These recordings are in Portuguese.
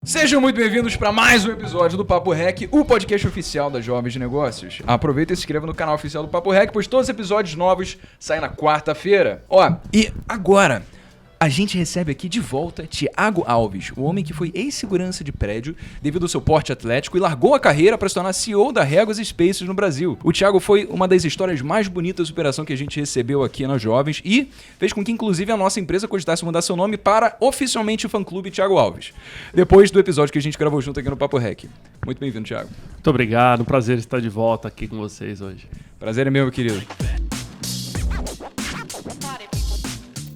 Sejam muito bem-vindos para mais um episódio do Papo Rec, o podcast oficial das Jovens de Negócios. Aproveita e se inscreva no canal oficial do Papo Rec, pois todos os episódios novos saem na quarta-feira. E agora, a gente recebe aqui de volta Thiago Alves, o homem que foi ex-segurança de prédio devido ao seu porte atlético e largou a carreira para se tornar CEO da Réguas Spaces no Brasil. O Thiago foi uma das histórias mais bonitas de superação que a gente recebeu aqui nas Jovens e fez com que, inclusive, a nossa empresa cogitasse mudar seu nome para oficialmente o fã-clube Thiago Alves, depois do episódio que a gente gravou junto aqui no Papo Rec. Muito bem-vindo, Thiago. Muito obrigado, um prazer estar de volta aqui com vocês hoje. Prazer é meu querido.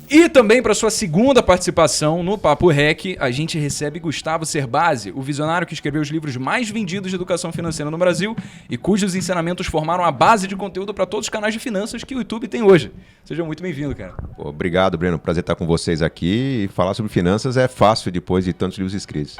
E também para sua segunda participação no Papo Rec, a gente recebe Gustavo Cerbasi, o visionário que escreveu os livros mais vendidos de educação financeira no Brasil e cujos ensinamentos formaram a base de conteúdo para todos os canais de finanças que o YouTube tem hoje. Seja muito bem-vindo, cara. Obrigado, Breno. Prazer estar com vocês aqui. E falar sobre finanças é fácil depois de tantos livros escritos.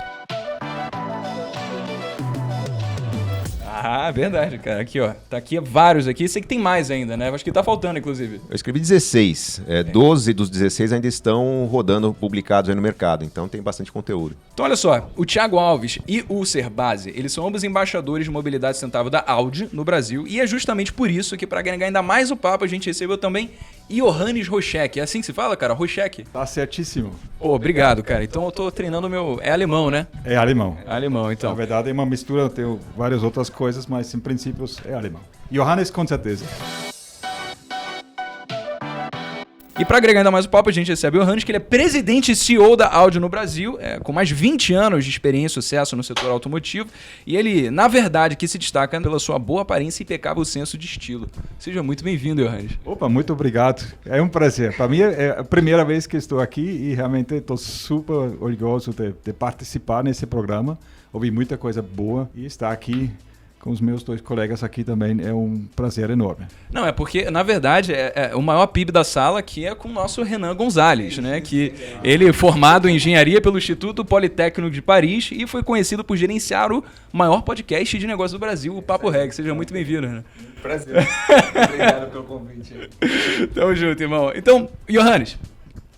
Ah, verdade, cara. Aqui, ó. Tá aqui vários aqui. Sei que tem mais ainda, né? Acho que tá faltando, inclusive. Eu escrevi 16. 12 dos 16 ainda estão rodando, publicados aí no mercado. Então tem bastante conteúdo. Então, olha só. O Thiago Alves e o Cerbasi, eles são ambos embaixadores de mobilidade sustentável da Audi no Brasil. E é justamente por isso que, para agregar ainda mais o papo, a gente recebeu também Johannes Roschek. É assim que se fala, cara? Roschek? Tá certíssimo. Obrigado, cara. Então eu tô treinando o meu... É alemão, né? É alemão. É alemão, então. Na verdade é uma mistura, tem várias outras coisas, mas em princípio é alemão. Johannes, com certeza. E para agregar ainda mais o papo, a gente recebe o Johannes, que ele é presidente e CEO da Audi no Brasil, com mais de 20 anos de experiência e sucesso no setor automotivo. E ele, na verdade, que se destaca pela sua boa aparência e impecável senso de estilo. Seja muito bem-vindo, Johannes. Opa, muito obrigado. É um prazer. Para mim é a primeira vez que estou aqui e realmente estou super orgulhoso de participar nesse programa. Ouvi muita coisa boa e estar aqui com os meus dois colegas aqui também é um prazer enorme. Não, é porque, na verdade, o maior PIB da sala aqui é com o nosso Renan Gonzalez, né? Que ele é formado em engenharia pelo Instituto Politécnico de Paris e foi conhecido por gerenciar o maior podcast de negócios do Brasil, o Papo Reg. Seja muito bem-vindo, Renan. Prazer. Obrigado pelo convite. Tamo junto, irmão. Então, Johannes,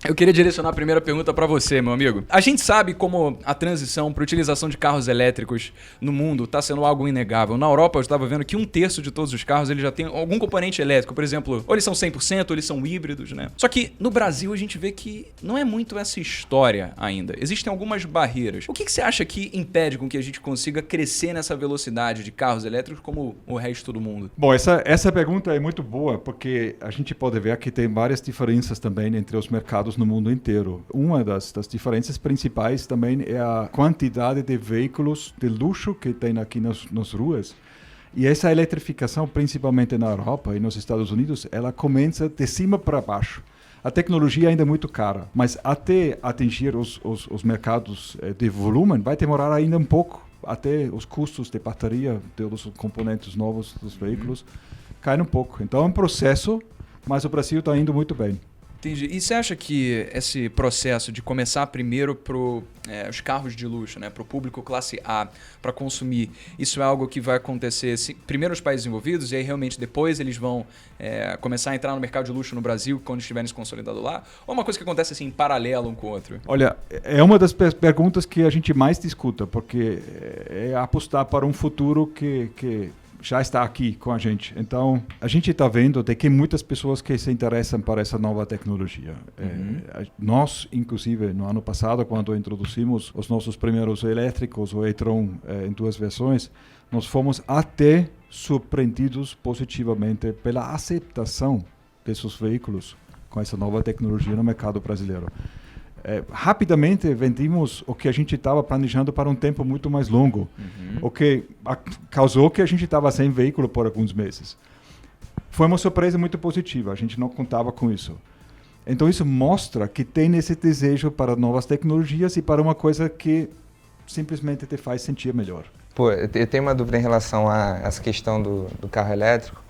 eu queria direcionar a primeira pergunta para você, meu amigo. A gente sabe como a transição para a utilização de carros elétricos no mundo está sendo algo inegável. Na Europa, eu estava vendo que 1/3 de todos os carros ele já tem algum componente elétrico. Por exemplo, ou eles são 100%, ou eles são híbridos, né? Só que no Brasil a gente vê que não é muito essa história ainda. Existem algumas barreiras. O que você acha que impede com que a gente consiga crescer nessa velocidade de carros elétricos como o resto do mundo? Bom, essa pergunta é muito boa porque a gente pode ver que tem várias diferenças também entre os mercados no mundo inteiro. Uma das diferenças principais também é a quantidade de veículos de luxo que tem aqui nas ruas. E essa eletrificação, principalmente na Europa e nos Estados Unidos, ela começa de cima para baixo. A tecnologia ainda é muito cara, mas até atingir os mercados de volume vai demorar ainda um pouco, até os custos de bateria, dos componentes novos dos veículos, caem um pouco. Então é um processo, mas o Brasil está indo muito bem. Entendi. E você acha que esse processo de começar primeiro para os carros de luxo, né, para o público classe A, para consumir, isso é algo que vai acontecer primeiro nos países envolvidos e aí realmente depois eles vão começar a entrar no mercado de luxo no Brasil quando estiverem se consolidado lá? Ou é uma coisa que acontece assim em paralelo um com o outro? Olha, é uma das perguntas que a gente mais discuta, porque é apostar para um futuro que já está aqui com a gente. Então, a gente está vendo de que muitas pessoas que se interessam para essa nova tecnologia. Nós, inclusive, no ano passado, quando introduzimos os nossos primeiros elétricos, o e-tron, em 2 versões, nós fomos até surpreendidos positivamente pela aceitação desses veículos com essa nova tecnologia no mercado brasileiro. Rapidamente vendimos o que a gente estava planejando para um tempo muito mais longo, o que causou que a gente estava sem veículo por alguns meses. Foi uma surpresa muito positiva, a gente não contava com isso. Então isso mostra que tem esse desejo para novas tecnologias e para uma coisa que simplesmente te faz sentir melhor. Pô, eu tenho uma dúvida em relação a essa questão do carro elétrico,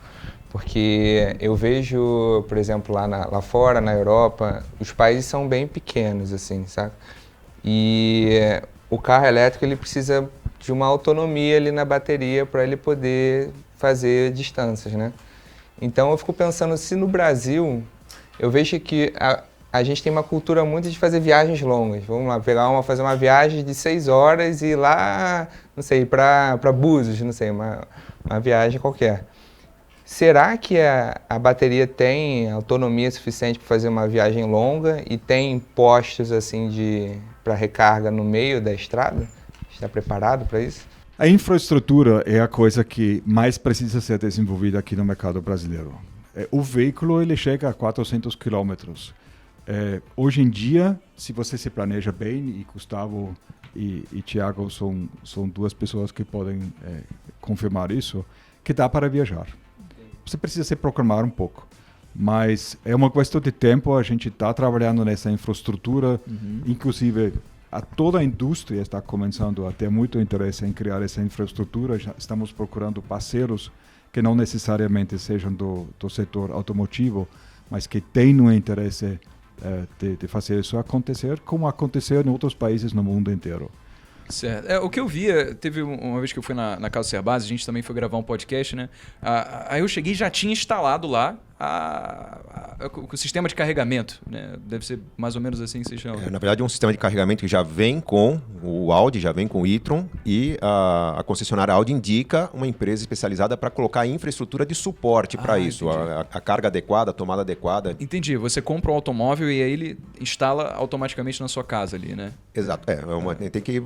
porque eu vejo, por exemplo, lá fora, na Europa, os países são bem pequenos, assim, sabe? E o carro elétrico ele precisa de uma autonomia ali na bateria para ele poder fazer distâncias, né? Então eu fico pensando se no Brasil, eu vejo que a gente tem uma cultura muito de fazer viagens longas. Vamos lá, fazer uma viagem de 6 horas e ir lá, não sei, para Búzios, não sei, uma viagem qualquer. Será que a bateria tem autonomia suficiente para fazer uma viagem longa e tem postos assim para recarga no meio da estrada? Está preparado para isso? A infraestrutura é a coisa que mais precisa ser desenvolvida aqui no mercado brasileiro. O veículo ele chega a 400 quilômetros. Hoje em dia, se você se planeja bem, e Gustavo e Thiago são duas pessoas que podem confirmar isso, que dá para viajar. Você precisa se programar um pouco, mas é uma questão de tempo. A gente está trabalhando nessa infraestrutura, inclusive toda a indústria está começando a ter muito interesse em criar essa infraestrutura. Já estamos procurando parceiros que não necessariamente sejam do setor automotivo, mas que têm um interesse de fazer isso acontecer, como aconteceu em outros países no mundo inteiro. Certo. O que eu via, teve uma vez que eu fui na Casa Cerbasi, a gente também foi gravar um podcast, né? Aí eu cheguei e já tinha instalado lá o sistema de carregamento, né? Deve ser mais ou menos assim que se chama. Na verdade, é um sistema de carregamento que já vem com o Audi, já vem com o e-tron, e a concessionária Audi indica uma empresa especializada para colocar a infraestrutura de suporte para isso, a carga adequada, a tomada adequada. Entendi. Você compra um automóvel e aí ele instala automaticamente na sua casa ali, né? Exato. Tem que...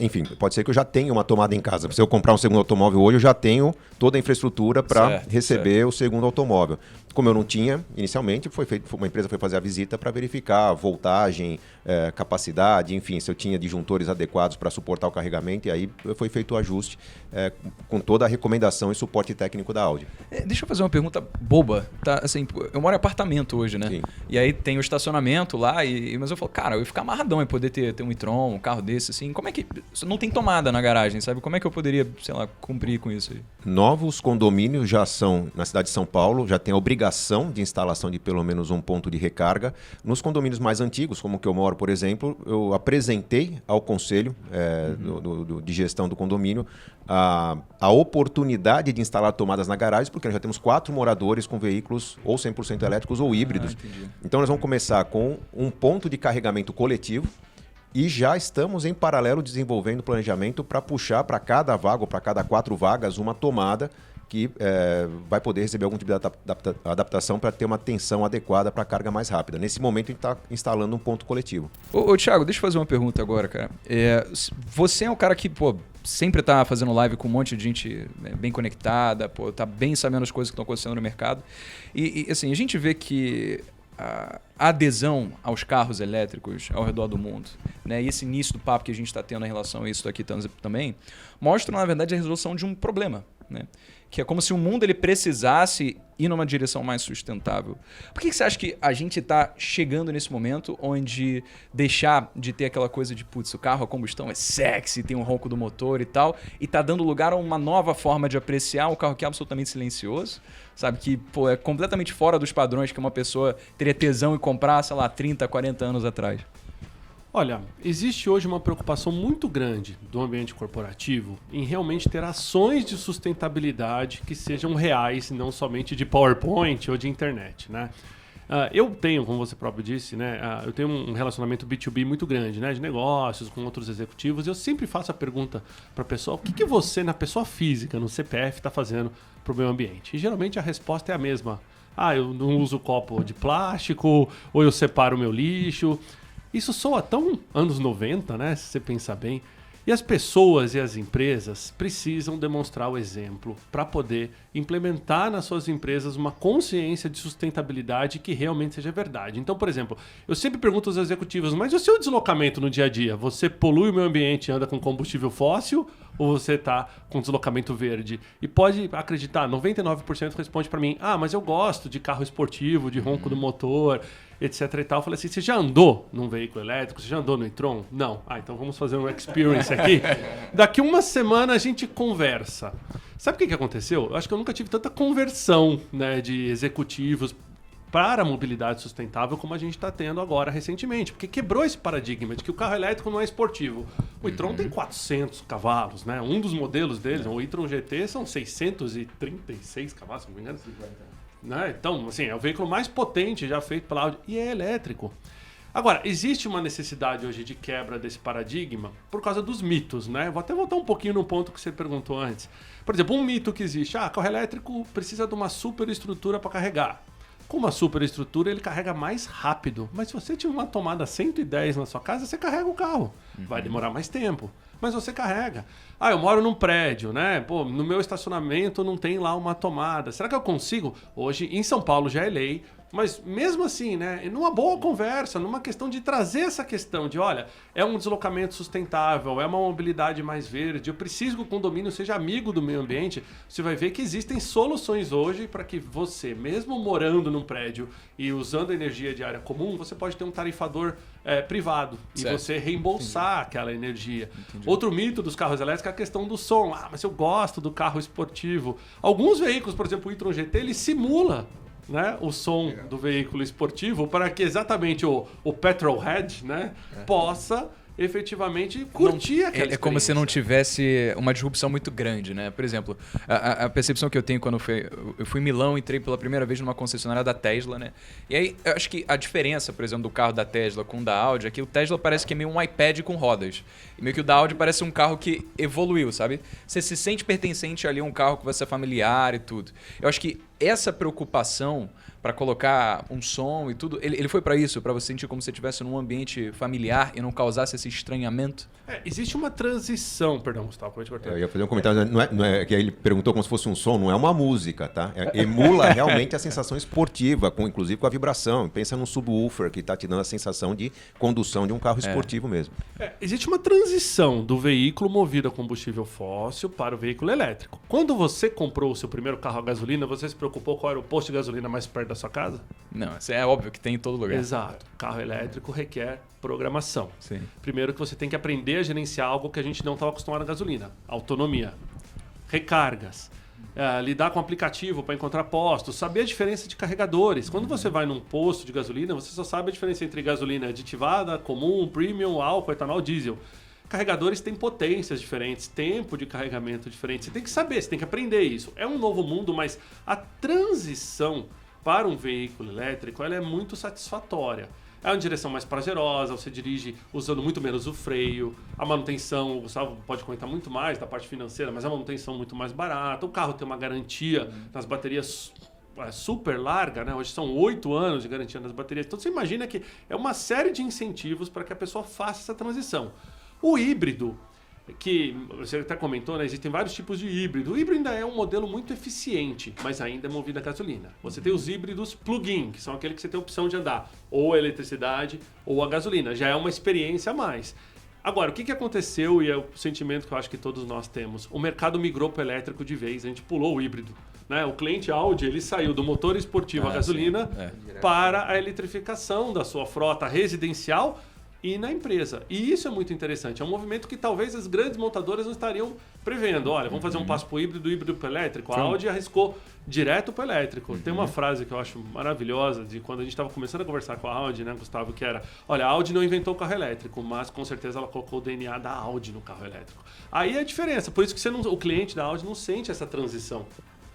enfim, pode ser que eu já tenha uma tomada em casa. Se eu comprar um segundo automóvel hoje, eu já tenho toda a infraestrutura para receber o segundo automóvel. Como eu não tinha inicialmente, uma empresa foi fazer a visita para verificar a voltagem, capacidade, enfim, se eu tinha disjuntores adequados para suportar o carregamento, e aí foi feito o ajuste com toda a recomendação e suporte técnico da Audi. Deixa eu fazer uma pergunta boba. Tá? Assim, eu moro em apartamento hoje, né? Sim. E aí tem o estacionamento lá, mas eu falo, cara, eu ia ficar amarradão em poder ter um e-tron, um carro desse, assim. Como é que... Não tem tomada na garagem, sabe? Como é que eu poderia, sei lá, cumprir com isso aí? Novos condomínios já são, na cidade de São Paulo, já tem a obrigação de instalação de pelo menos um ponto de recarga. Nos condomínios mais antigos, como o que eu moro, por exemplo, eu apresentei ao conselho de gestão do condomínio a oportunidade de instalar tomadas na garagem, porque nós já temos 4 moradores com veículos ou 100% elétricos ou híbridos. Então nós vamos começar com um ponto de carregamento coletivo, e já estamos em paralelo desenvolvendo planejamento para puxar para cada vaga ou para cada 4 vagas uma tomada que vai poder receber algum tipo de adaptação para ter uma tensão adequada para a carga mais rápida. Nesse momento, a gente está instalando um ponto coletivo. Ô Thiago, deixa eu fazer uma pergunta agora, cara. Você é um cara que, sempre está fazendo live com um monte de gente bem conectada, tá bem sabendo as coisas que estão acontecendo no mercado. E assim, a gente vê que a adesão aos carros elétricos ao redor do mundo, né? E esse início do papo que a gente está tendo em relação a isso aqui também, mostra, na verdade, a resolução de um problema, né? Que é como se o mundo ele precisasse ir numa direção mais sustentável. Por que você acha que a gente está chegando nesse momento onde deixar de ter aquela coisa de, putz, o carro a combustão é sexy, tem um ronco do motor e tal, e tá dando lugar a uma nova forma de apreciar um carro que é absolutamente silencioso, sabe? Que é completamente fora dos padrões que uma pessoa teria tesão em comprar, sei lá, 30, 40 anos atrás. Olha, existe hoje uma preocupação muito grande do ambiente corporativo em realmente ter ações de sustentabilidade que sejam reais, não somente de PowerPoint ou de internet, né? Eu tenho, como você próprio disse, né, eu tenho um relacionamento B2B muito grande, né, de negócios com outros executivos, e eu sempre faço a pergunta para a pessoa, o que você, na pessoa física, no CPF, está fazendo para o meio ambiente? E geralmente a resposta é a mesma. Eu não uso copo de plástico, ou eu separo o meu lixo. Isso soa tão anos 90, né? Se você pensar bem. E as pessoas e as empresas precisam demonstrar o exemplo para poder implementar nas suas empresas uma consciência de sustentabilidade que realmente seja verdade. Então, por exemplo, eu sempre pergunto aos executivos, mas e o seu deslocamento no dia a dia? Você polui o meio ambiente e anda com combustível fóssil ou você está com deslocamento verde? E pode acreditar, 99% responde para mim, mas eu gosto de carro esportivo, de ronco do motor, etc e tal. Eu falei assim, você já andou num veículo elétrico? Você já andou no e-tron? Não. Então vamos fazer um experience aqui. Daqui uma semana a gente conversa. Sabe o que aconteceu? Eu acho que eu nunca tive tanta conversão, né, de executivos para a mobilidade sustentável como a gente está tendo agora recentemente. Porque quebrou esse paradigma de que o carro elétrico não é esportivo. O e-tron tem 400 cavalos, né? Um dos modelos deles, o e-tron GT, são 636 cavalos, se não me engano. né? Então, assim, é o veículo mais potente já feito pela Audi e é elétrico. Agora, existe uma necessidade hoje de quebra desse paradigma por causa dos mitos, né? Vou até voltar um pouquinho no ponto que você perguntou antes. Por exemplo, um mito que existe, carro elétrico precisa de uma superestrutura para carregar. Com uma superestrutura, ele carrega mais rápido. Mas se você tiver uma tomada 110 na sua casa, você carrega o carro. Vai demorar mais tempo, mas você carrega. Eu moro num prédio, né? Pô, no meu estacionamento não tem lá uma tomada. Será que eu consigo? Hoje, em São Paulo já é lei, mas mesmo assim, né? Numa boa conversa, numa questão de trazer essa questão de, olha, é um deslocamento sustentável, é uma mobilidade mais verde, eu preciso que o condomínio seja amigo do meio ambiente, você vai ver que existem soluções hoje para que você, mesmo morando num prédio e usando energia de área comum, você pode ter um tarifador privado Certo. e você reembolsar aquela energia. Outro mito dos carros elétricos é a questão do som. Mas eu gosto do carro esportivo. Alguns veículos, por exemplo, o e-tron GT, ele simula, né, o som do veículo esportivo para que exatamente o petrolhead, né, possa efetivamente curtir aquela É como se não experiência. tivesse uma disrupção muito grande, né? Por exemplo, a percepção que eu tenho quando eu fui em Milão, entrei pela primeira vez numa concessionária da Tesla, né? E aí, eu acho que a diferença, por exemplo, do carro da Tesla com o da Audi é que o Tesla parece que é meio um iPad com rodas. E meio que o da Audi parece um carro que evoluiu, sabe? Você se sente pertencente ali a um carro que vai ser familiar e tudo. Eu acho que essa preocupação para colocar um som e tudo, ele foi para isso, para você sentir como se você estivesse num ambiente familiar e não causasse esse estranhamento. Existe uma transição, perdão, Gustavo, pode cortar. Eu ia fazer um comentário, não é que ele perguntou como se fosse um som, não é uma música, tá? Emula realmente a sensação esportiva, inclusive com a vibração. Pensa num subwoofer que está te dando a sensação de condução de um carro esportivo mesmo. Existe uma transição do veículo movido a combustível fóssil para o veículo elétrico. Quando você comprou o seu primeiro carro a gasolina, você se preocupou qual era o posto de gasolina mais perto da sua casa? Não, isso é óbvio que tem em todo lugar. Exato. Carro elétrico requer programação. Sim. Primeiro que você tem que aprender a gerenciar algo que a gente não estava acostumado na gasolina. Autonomia. Recargas. Lidar com aplicativo para encontrar postos. Saber a diferença de carregadores. Quando você vai num posto de gasolina, você só sabe a diferença entre gasolina aditivada, comum, premium, álcool, etanol, diesel. Carregadores têm potências diferentes, tempo de carregamento diferente. Você tem que saber, você tem que aprender isso. É um novo mundo, mas a transição para um veículo elétrico ela é muito satisfatória. É uma direção mais prazerosa, você dirige usando muito menos o freio, a manutenção, o Gustavo pode comentar muito mais da parte financeira, mas a manutenção muito mais barata, o carro tem uma garantia nas baterias super larga, né? Hoje são 8 anos de garantia nas baterias, então você imagina que é uma série de incentivos para que a pessoa faça essa transição. O híbrido, que você até comentou, né? Existem vários tipos de híbrido. O híbrido ainda é um modelo muito eficiente, mas ainda é movido a gasolina. Você tem os híbridos plug-in, que são aqueles que você tem a opção de andar ou a eletricidade ou a gasolina. Já é uma experiência a mais. Agora, o que aconteceu e é o sentimento que eu acho que todos nós temos? O mercado migrou para o elétrico de vez, a gente pulou o híbrido. Né? O cliente Audi ele saiu do motor esportivo a gasolina para a eletrificação da sua frota residencial e na empresa. E isso é muito interessante. É um movimento que talvez as grandes montadoras não estariam prevendo. Olha, vamos fazer um passo para o híbrido para o elétrico. A Audi arriscou direto para o elétrico. Tem uma frase que eu acho maravilhosa de quando a gente estava começando a conversar com a Audi, né, Gustavo, que era, olha, a Audi não inventou o carro elétrico, mas com certeza ela colocou o DNA da Audi no carro elétrico. Aí é a diferença. Por isso que o cliente da Audi não sente essa transição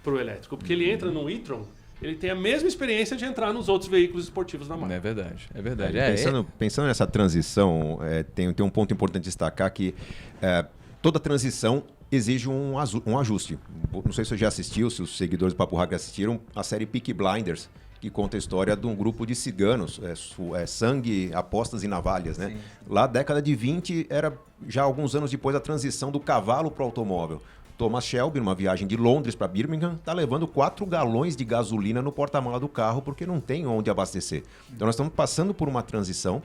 para o elétrico. Porque ele entra no e-tron, ele tem a mesma experiência de entrar nos outros veículos esportivos da marca. É verdade, é verdade. Pensando nessa transição, tem um ponto importante de destacar que toda transição exige um ajuste. Não sei se você já assistiu, se os seguidores do Papo Hack assistiram a série Peaky Blinders, que conta a história de um grupo de ciganos, sangue, apostas e navalhas, né? Lá, década de 20, era já alguns anos depois da transição do cavalo para o automóvel. Thomas Shelby, numa viagem de Londres para Birmingham, está levando 4 galões de gasolina no porta-mala do carro porque não tem onde abastecer. Então nós estamos passando por uma transição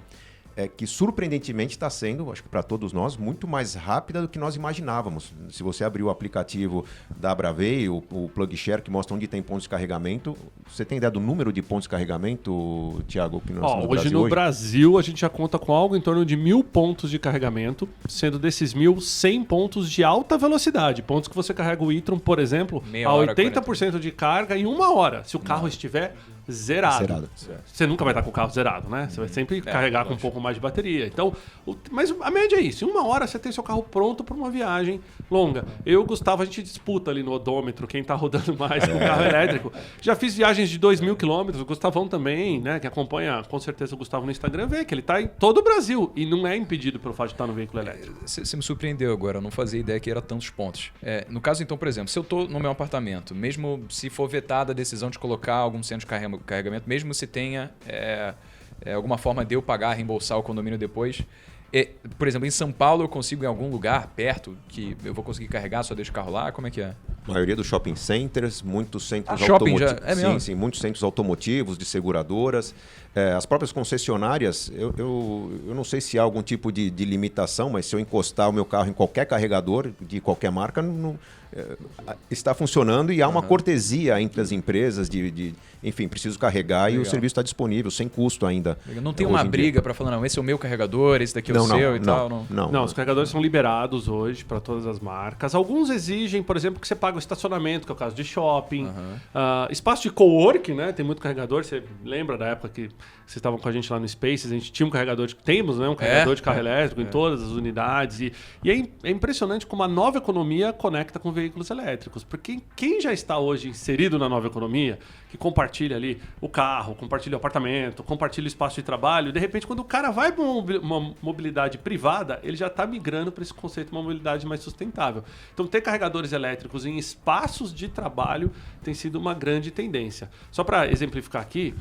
que surpreendentemente está sendo, acho que para todos nós, muito mais rápida do que nós imaginávamos. Se você abrir o aplicativo da Bravei, o PlugShare, que mostra onde tem pontos de carregamento, você tem ideia do número de pontos de carregamento, Thiago? Hoje no Brasil a gente já conta com algo em torno de 1.000 pontos de carregamento, sendo desses 1.000, 100 pontos de alta velocidade. Pontos que você carrega o e-tron, por exemplo, a 80% de carga em 1 hora, se o carro estiver zerado. Você nunca vai estar com o carro zerado, né? Você vai sempre carregar com um pouco mais de bateria. Então, mas a média é isso. Em 1 hora você tem seu carro pronto para uma viagem longa. Eu e o Gustavo, a gente disputa ali no odômetro quem está rodando mais com o carro elétrico. Já fiz viagens de 2.000 quilômetros. O Gustavão também, né? Que acompanha com certeza o Gustavo no Instagram, vê que ele está em todo o Brasil e não é impedido pelo fato de estar no veículo elétrico. Você me surpreendeu agora, eu não fazia ideia que era tantos pontos. No caso, então, por exemplo, se eu estou no meu apartamento, mesmo se for vetada a decisão de colocar algum centro de carregamento, mesmo se tenha alguma forma de eu pagar, reembolsar o condomínio depois, por exemplo, em São Paulo eu consigo em algum lugar perto que eu vou conseguir carregar, só deixo o carro lá? Como é que é? A maioria dos shopping centers, muitos centros automotivos. Sim, muitos centros automotivos, de seguradoras. As próprias concessionárias, eu não sei se há algum tipo de limitação, mas se eu encostar o meu carro em qualquer carregador de qualquer marca, está funcionando e há uma cortesia entre as empresas enfim, preciso carregar e o serviço está disponível, sem custo ainda. Não tem uma briga para falar, não, esse é o meu carregador, esse daqui é o seu e tal? Não, os carregadores são liberados hoje para todas as marcas. Alguns exigem, por exemplo, que você pague o estacionamento, que é o caso de shopping. Espaço de coworking, né? Tem muito carregador. Você lembra da época que vocês estavam com a gente lá no Spaces, a gente tinha um carregador, temos, né? Um carregador de carro elétrico em todas as unidades. E é impressionante como a nova economia conecta com veículos elétricos. Porque quem já está hoje inserido na nova economia, que compartilha ali o carro, compartilha o apartamento, compartilha o espaço de trabalho, de repente, quando o cara vai para uma mobilidade privada, ele já está migrando para esse conceito de uma mobilidade mais sustentável. Então, ter carregadores elétricos em espaços de trabalho tem sido uma grande tendência. Só para exemplificar aqui,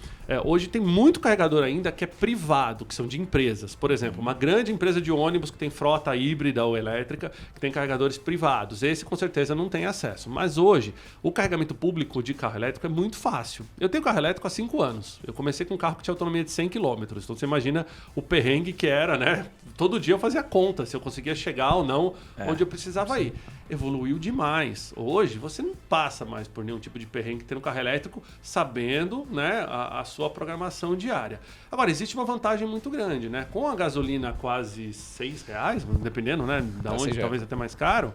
hoje tem muito carregador ainda que é privado, que são de empresas. Por exemplo, uma grande empresa de ônibus que tem frota híbrida ou elétrica, que tem carregadores privados. Esse, com certeza, não tem acesso. Mas hoje, o carregamento público de carro elétrico é muito fácil. Eu tenho carro elétrico há 5 anos. Eu comecei com um carro que tinha autonomia de 100 km. Então, você imagina o perrengue que era, né? Todo dia eu fazia conta se eu conseguia chegar ou não onde eu precisava ir. Evoluiu demais. Hoje, você não passa mais por nenhum tipo de perrengue tendo um carro elétrico, sabendo, né, a sua programação diária. Agora, existe uma vantagem muito grande, né? Com a gasolina quase R$6, dependendo, né, da onde, talvez até mais caro,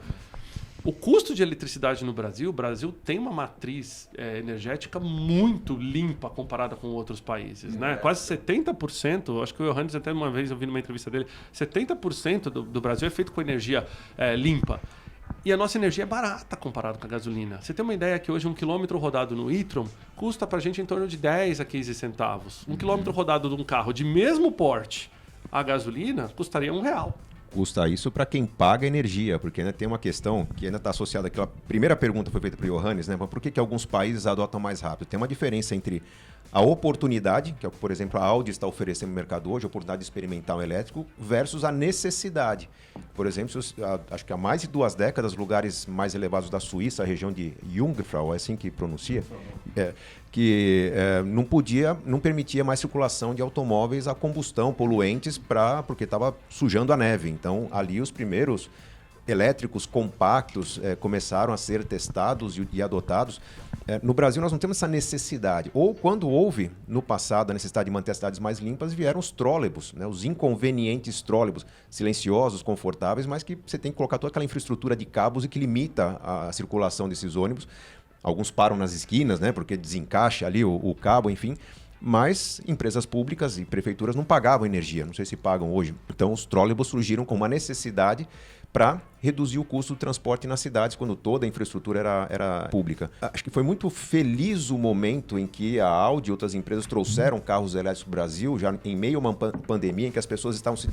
o custo de eletricidade no Brasil, o Brasil tem uma matriz energética muito limpa comparada com outros países, né? Quase 70%, acho que o Johannes até uma vez eu vi numa entrevista dele, 70% do Brasil é feito com energia limpa. E a nossa energia é barata comparado com a gasolina. Você tem uma ideia que hoje 1 quilômetro rodado no e-tron custa pra gente em torno de 10 a 15 centavos. 1 quilômetro rodado de um carro de mesmo porte a gasolina custaria R$1. Custa isso para quem paga energia, porque ainda tem uma questão que ainda está associada àquela primeira pergunta que foi feita para o Johannes, né? Mas por que alguns países adotam mais rápido? Tem uma diferença entre a oportunidade, que é o que, por exemplo, a Audi está oferecendo no mercado hoje, a oportunidade de experimentar o elétrico, versus a necessidade. Por exemplo, acho que há mais de 2 décadas, lugares mais elevados da Suíça, a região de Jungfrau, é assim que pronuncia, que não permitia mais circulação de automóveis a combustão, poluentes, porque estava sujando a neve. Então, ali os primeiros elétricos compactos começaram a ser testados e adotados. No Brasil, nós não temos essa necessidade. Ou, quando houve, no passado, a necessidade de manter as cidades mais limpas, vieram os trólebus, né? Os inconvenientes trólebus, silenciosos, confortáveis, mas que você tem que colocar toda aquela infraestrutura de cabos e que limita a circulação desses ônibus. Alguns param nas esquinas, né? Porque desencaixa ali o cabo, enfim. Mas empresas públicas e prefeituras não pagavam energia, não sei se pagam hoje. Então, os trólebus surgiram com uma necessidade para reduzir o custo do transporte nas cidades, quando toda a infraestrutura era pública. Acho que foi muito feliz o momento em que a Audi e outras empresas trouxeram carros elétricos para o Brasil, já em meio a uma pandemia em que as pessoas estavam se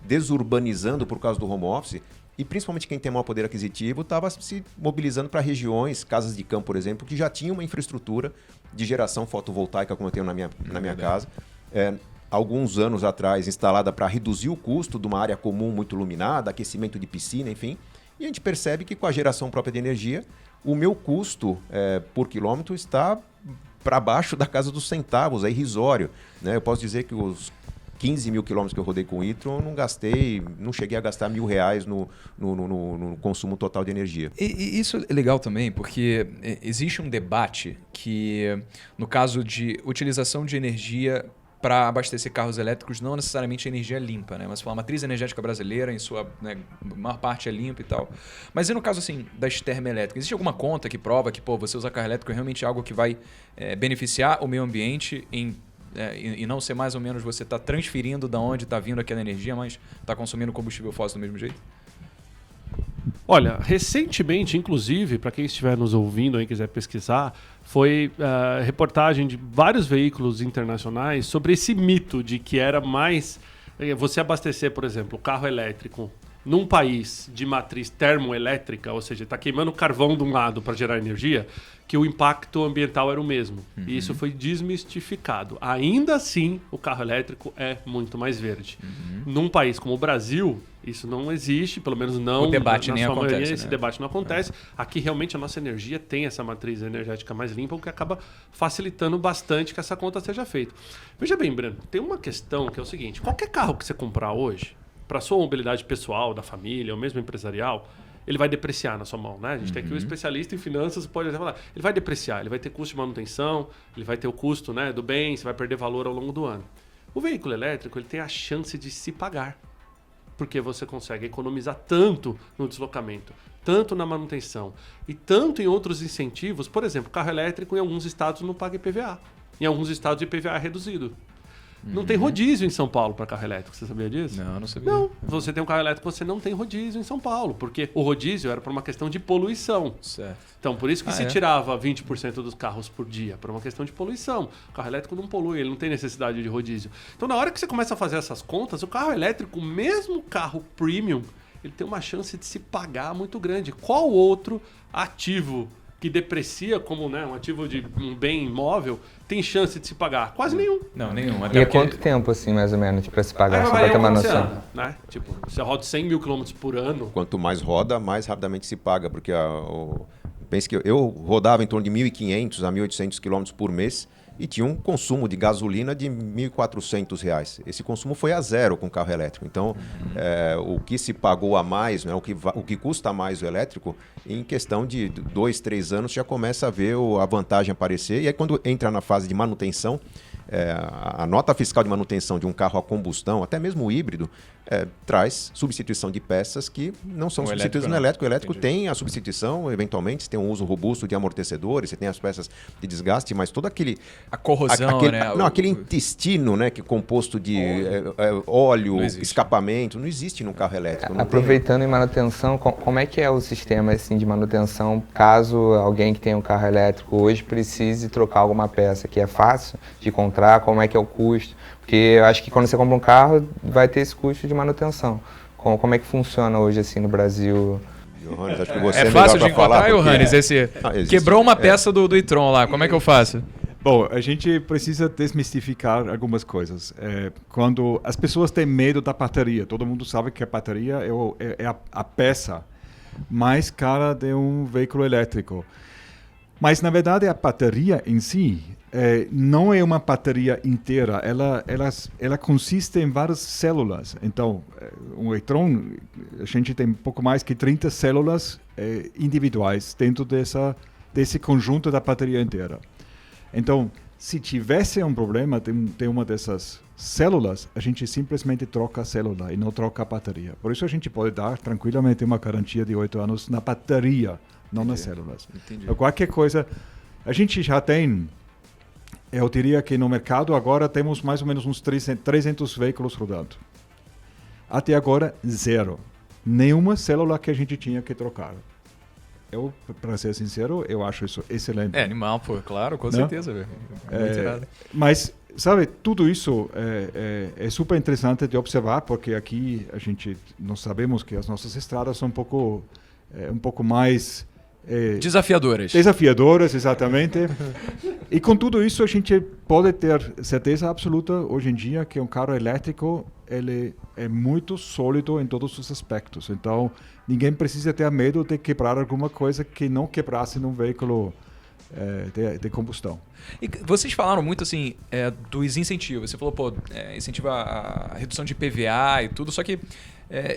desurbanizando por causa do home office, e principalmente quem tem maior poder aquisitivo estava se mobilizando para regiões, casas de campo, por exemplo, que já tinham uma infraestrutura de geração fotovoltaica, como eu tenho na minha casa. Alguns anos atrás, instalada para reduzir o custo de uma área comum muito iluminada, aquecimento de piscina, enfim. E a gente percebe que com a geração própria de energia, o meu custo por quilômetro está para baixo da casa dos centavos, é irrisório, né? Eu posso dizer que os 15 mil quilômetros que eu rodei com o e-tron, não cheguei a gastar R$1.000 no consumo total de energia. E isso é legal também, porque existe um debate que, no caso de utilização de energia para abastecer carros elétricos, não necessariamente energia limpa, né? Mas falar a matriz energética brasileira, em sua maior parte é limpa e tal. Mas e no caso assim das termoelétricas, existe alguma conta que prova que você usar carro elétrico é realmente algo que vai beneficiar o meio ambiente e não ser mais ou menos você está transferindo da onde está vindo aquela energia, mas está consumindo combustível fóssil do mesmo jeito? Olha, recentemente, inclusive, para quem estiver nos ouvindo e quiser pesquisar, foi reportagem de vários veículos internacionais sobre esse mito de que era mais você abastecer, por exemplo, o carro elétrico num país de matriz termoelétrica, ou seja, está queimando carvão de um lado para gerar energia, que o impacto ambiental era o mesmo. E isso foi desmistificado. Ainda assim, o carro elétrico é muito mais verde. Num país como o Brasil, isso não existe, pelo menos não o debate na nem sua acontece, maioria, né? esse debate não acontece. Aqui realmente a nossa energia tem essa matriz energética mais limpa, o que acaba facilitando bastante que essa conta seja feita. Veja bem, Breno, tem uma questão que é o seguinte: qualquer carro que você comprar hoje, para sua mobilidade pessoal, da família, ou mesmo empresarial, ele vai depreciar na sua mão, né? A gente tem aqui um especialista em finanças, pode falar, ele vai depreciar, ele vai ter custo de manutenção, ele vai ter o custo, né, do bem, você vai perder valor ao longo do ano. O veículo elétrico, ele tem a chance de se pagar, porque você consegue economizar tanto no deslocamento, tanto na manutenção e tanto em outros incentivos. Por exemplo, carro elétrico em alguns estados não paga IPVA, em alguns estados o IPVA é reduzido. Não tem rodízio em São Paulo para carro elétrico, você sabia disso? Não sabia. Não, você tem um carro elétrico, você não tem rodízio em São Paulo, porque o rodízio era por uma questão de poluição. Certo. Então, por isso que se tirava 20% dos carros por dia, por uma questão de poluição. O carro elétrico não polui, ele não tem necessidade de rodízio. Então, na hora que você começa a fazer essas contas, o carro elétrico, mesmo carro premium, ele tem uma chance de se pagar muito grande. Qual outro ativo que deprecia como, né, um ativo de um bem imóvel tem chance de se pagar? Quase nenhum. Não, nenhum. E há quanto tempo, assim, mais ou menos, para se pagar, só para ter uma noção? Né? Tipo, você roda 100 mil quilômetros por ano. Quanto mais roda, mais rapidamente se paga, porque pense que eu rodava em torno de 1.500 a 1.800 quilômetros por mês e tinha um consumo de gasolina de R$ 1.400. Esse consumo foi a zero com o carro elétrico. Então, o que se pagou a mais, né, o que custa mais o elétrico, em questão de 2, 3 anos já começa a ver a vantagem aparecer. E aí, quando entra na fase de manutenção, a nota fiscal de manutenção de um carro a combustão, até mesmo o híbrido, traz substituição de peças que não são substituídas no elétrico. O elétrico tem a substituição, eventualmente, você tem um uso robusto de amortecedores, você tem as peças de desgaste, mas todo aquele... A corrosão, aquele intestino, né, que é composto de óleo, escapamento, não existe no carro elétrico. Aproveitando em manutenção, como é que é o sistema assim, de manutenção caso alguém que tenha um carro elétrico hoje precise trocar alguma peça, que é fácil de encontrar, como é que é o custo? Porque eu acho que quando você compra um carro, vai ter esse custo de manutenção. Como é que funciona hoje assim no Brasil? Johannes, acho que você é fácil de encontrar, Johannes? Porque... Quebrou uma peça do e-tron lá, como é que eu faço? Bom, a gente precisa desmistificar algumas coisas. Quando as pessoas têm medo da bateria, todo mundo sabe que a bateria é a peça mais cara de um veículo elétrico. Mas, na verdade, a bateria em si não é uma bateria inteira. Ela consiste em várias células. Então, um e-tron, a gente tem um pouco mais que 30 células individuais dentro desse conjunto da bateria inteira. Então, se tivesse um problema de uma dessas células, a gente simplesmente troca a célula e não troca a bateria. Por isso a gente pode dar tranquilamente uma garantia de 8 anos na bateria, não nas células. Então, qualquer coisa, a gente já tem, eu diria que no mercado agora temos mais ou menos uns 300 veículos rodando. Até agora, zero. Nenhuma célula que a gente tinha que trocar. Eu, para ser sincero, eu acho isso excelente. Animal, pô, claro, com certeza. Mas, sabe, tudo isso é super interessante de observar, porque aqui nós sabemos que as nossas estradas são um pouco mais... Desafiadoras, exatamente. E com tudo isso, a gente pode ter certeza absoluta, hoje em dia, que um carro elétrico ele é muito sólido em todos os aspectos. Então, ninguém precisa ter medo de quebrar alguma coisa que não quebrasse num veículo de combustão. E vocês falaram muito assim dos incentivos. Você falou, incentiva a redução de IPVA e tudo, só que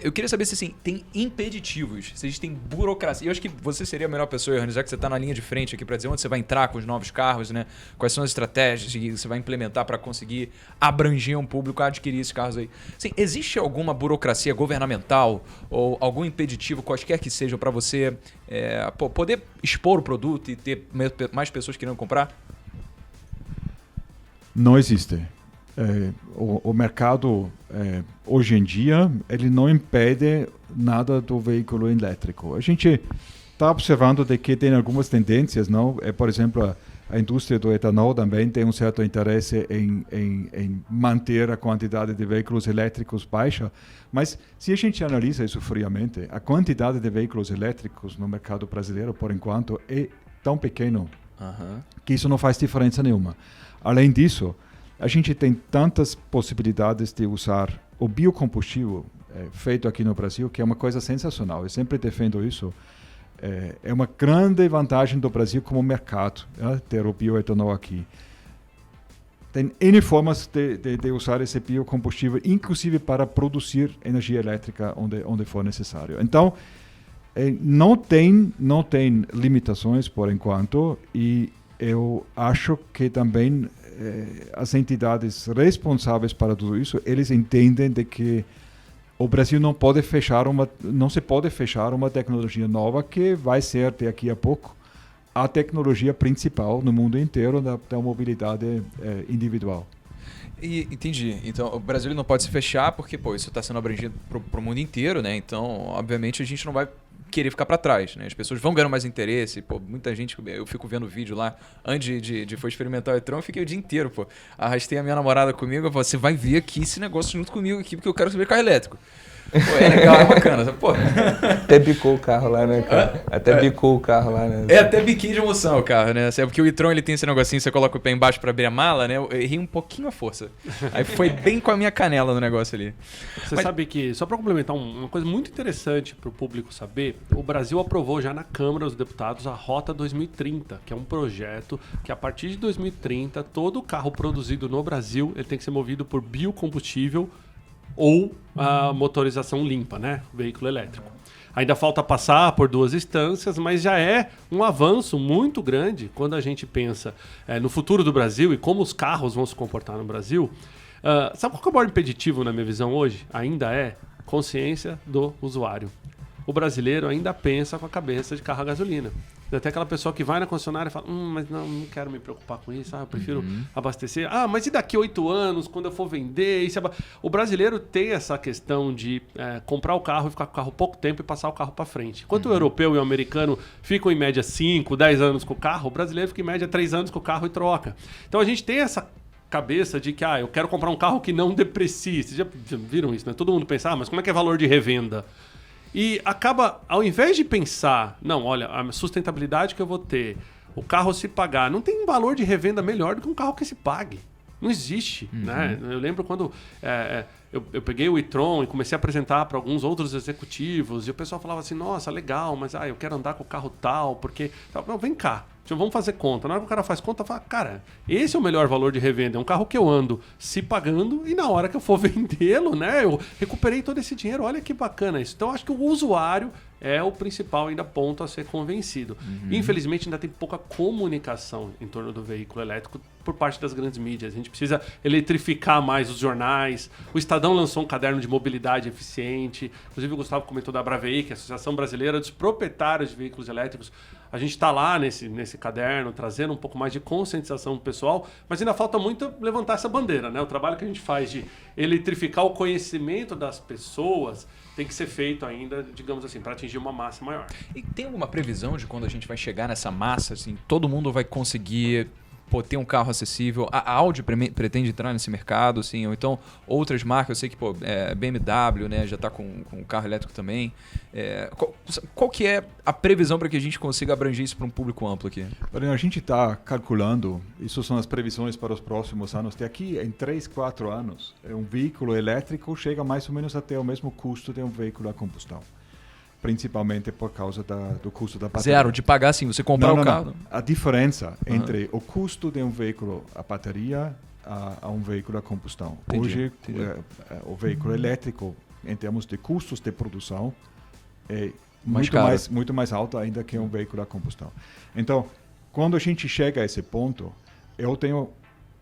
Eu queria saber se assim, tem impeditivos, se existem burocracia. Eu acho que você seria a melhor pessoa, Johannes, já que você está na linha de frente aqui para dizer onde você vai entrar com os novos carros, né? Quais são as estratégias que você vai implementar para conseguir abranger um público a adquirir esses carros aí. Assim, existe alguma burocracia governamental ou algum impeditivo, quaisquer que seja, para você poder expor o produto e ter mais pessoas querendo comprar? Não existe. O mercado, hoje em dia, ele não impede nada do veículo elétrico. A gente está observando de que tem algumas tendências, não? Por exemplo, a indústria do etanol também tem um certo interesse em manter a quantidade de veículos elétricos baixa, mas se a gente analisa isso friamente, a quantidade de veículos elétricos no mercado brasileiro, por enquanto, é tão pequeno que isso não faz diferença nenhuma. Além disso, a gente tem tantas possibilidades de usar o biocombustível feito aqui no Brasil, que é uma coisa sensacional. Eu sempre defendo isso. É uma grande vantagem do Brasil como mercado, ter o bioetanol aqui. Tem N formas de usar esse biocombustível, inclusive para produzir energia elétrica onde for necessário. Então, não tem limitações por enquanto, e eu acho que também as entidades responsáveis para tudo isso, eles entendem de que o Brasil não se pode fechar uma tecnologia nova que vai ser, daqui a pouco, a tecnologia principal no mundo inteiro da mobilidade individual. Entendi. Então, o Brasil não pode se fechar porque, isso está sendo abrangido para o mundo inteiro, né? Então, obviamente, a gente não vai querer ficar para trás, né? As pessoas vão ganhando mais interesse, muita gente, eu fico vendo vídeo lá, antes de for experimentar o e-tron, eu fiquei o dia inteiro, arrastei a minha namorada comigo, eu falei, você vai ver aqui esse negócio junto comigo aqui, porque eu quero saber carro elétrico. É legal, é bacana. Até bicou o carro lá, né, cara? Bicou o carro lá, né? Até biquinho de emoção o carro, né? Porque o e-tron, ele tem esse negocinho, você coloca o pé embaixo pra abrir a mala, né? Eu errei um pouquinho a força. Aí foi bem com a minha canela no negócio ali. Você sabe que, só pra complementar uma coisa muito interessante pro público saber, o Brasil aprovou já na Câmara dos Deputados a Rota 2030, que é um projeto que a partir de 2030, todo carro produzido no Brasil, ele tem que ser movido por biocombustível ou a motorização limpa, né? Veículo elétrico. Ainda falta passar por 2 instâncias, mas já é um avanço muito grande quando a gente pensa no futuro do Brasil e como os carros vão se comportar no Brasil. Sabe qual que é o maior impeditivo na minha visão hoje? Ainda é consciência do usuário. O brasileiro ainda pensa com a cabeça de carro a gasolina. Até aquela pessoa que vai na concessionária e fala, mas não quero me preocupar com isso, eu prefiro abastecer. Mas e daqui 8 anos, quando eu for vender? O brasileiro tem essa questão de comprar o carro e ficar com o carro pouco tempo e passar o carro para frente. Enquanto o europeu e o americano ficam em média 5, 10 anos com o carro, o brasileiro fica em média 3 anos com o carro e troca. Então a gente tem essa cabeça de que eu quero comprar um carro que não deprecie. Vocês já viram isso, né? Todo mundo pensa, mas como é que é valor de revenda? E acaba, ao invés de pensar, não, olha, a sustentabilidade que eu vou ter, o carro se pagar, não tem um valor de revenda melhor do que um carro que se pague. Não existe, né? Eu lembro quando eu peguei o e-tron e comecei a apresentar para alguns outros executivos e o pessoal falava assim, nossa, legal, mas eu quero andar com o carro tal, porque... Não, vem cá, vamos fazer conta. Na hora que o cara faz conta, fala, cara, esse é o melhor valor de revenda. É um carro que eu ando se pagando e na hora que eu for vendê-lo, né, eu recuperei todo esse dinheiro. Olha que bacana isso. Então, acho que o usuário é o principal ainda ponto a ser convencido. Infelizmente, ainda tem pouca comunicação em torno do veículo elétrico por parte das grandes mídias. A gente precisa eletrificar mais os jornais. O Estadão lançou um caderno de mobilidade eficiente. Inclusive, o Gustavo comentou da Bravei, que é a Associação Brasileira dos Proprietários de Veículos Elétricos. A gente está lá nesse caderno, trazendo um pouco mais de conscientização do pessoal, mas ainda falta muito levantar essa bandeira, né? O trabalho que a gente faz de eletrificar o conhecimento das pessoas tem que ser feito ainda, digamos assim, para atingir uma massa maior. E tem alguma previsão de quando a gente vai chegar nessa massa, assim, todo mundo vai conseguir ter um carro acessível? A Audi pretende entrar nesse mercado, assim, ou então outras marcas, eu sei que BMW, né, já está com carro elétrico também. Qual que é a previsão para que a gente consiga abranger isso para um público amplo aqui? A gente está calculando, isso são as previsões para os próximos anos. Daqui em 3, 4 anos, um veículo elétrico chega mais ou menos até o mesmo custo de um veículo a combustão. Principalmente por causa do custo da bateria. Zero, de pagar assim, você comprar o carro. Não. A diferença entre o custo de um veículo a bateria a um veículo a combustão. Entendi. Hoje, o veículo elétrico em termos de custos de produção, é Mais muito mais alta ainda que um veículo a combustão. Então, quando a gente chega a esse ponto, eu tenho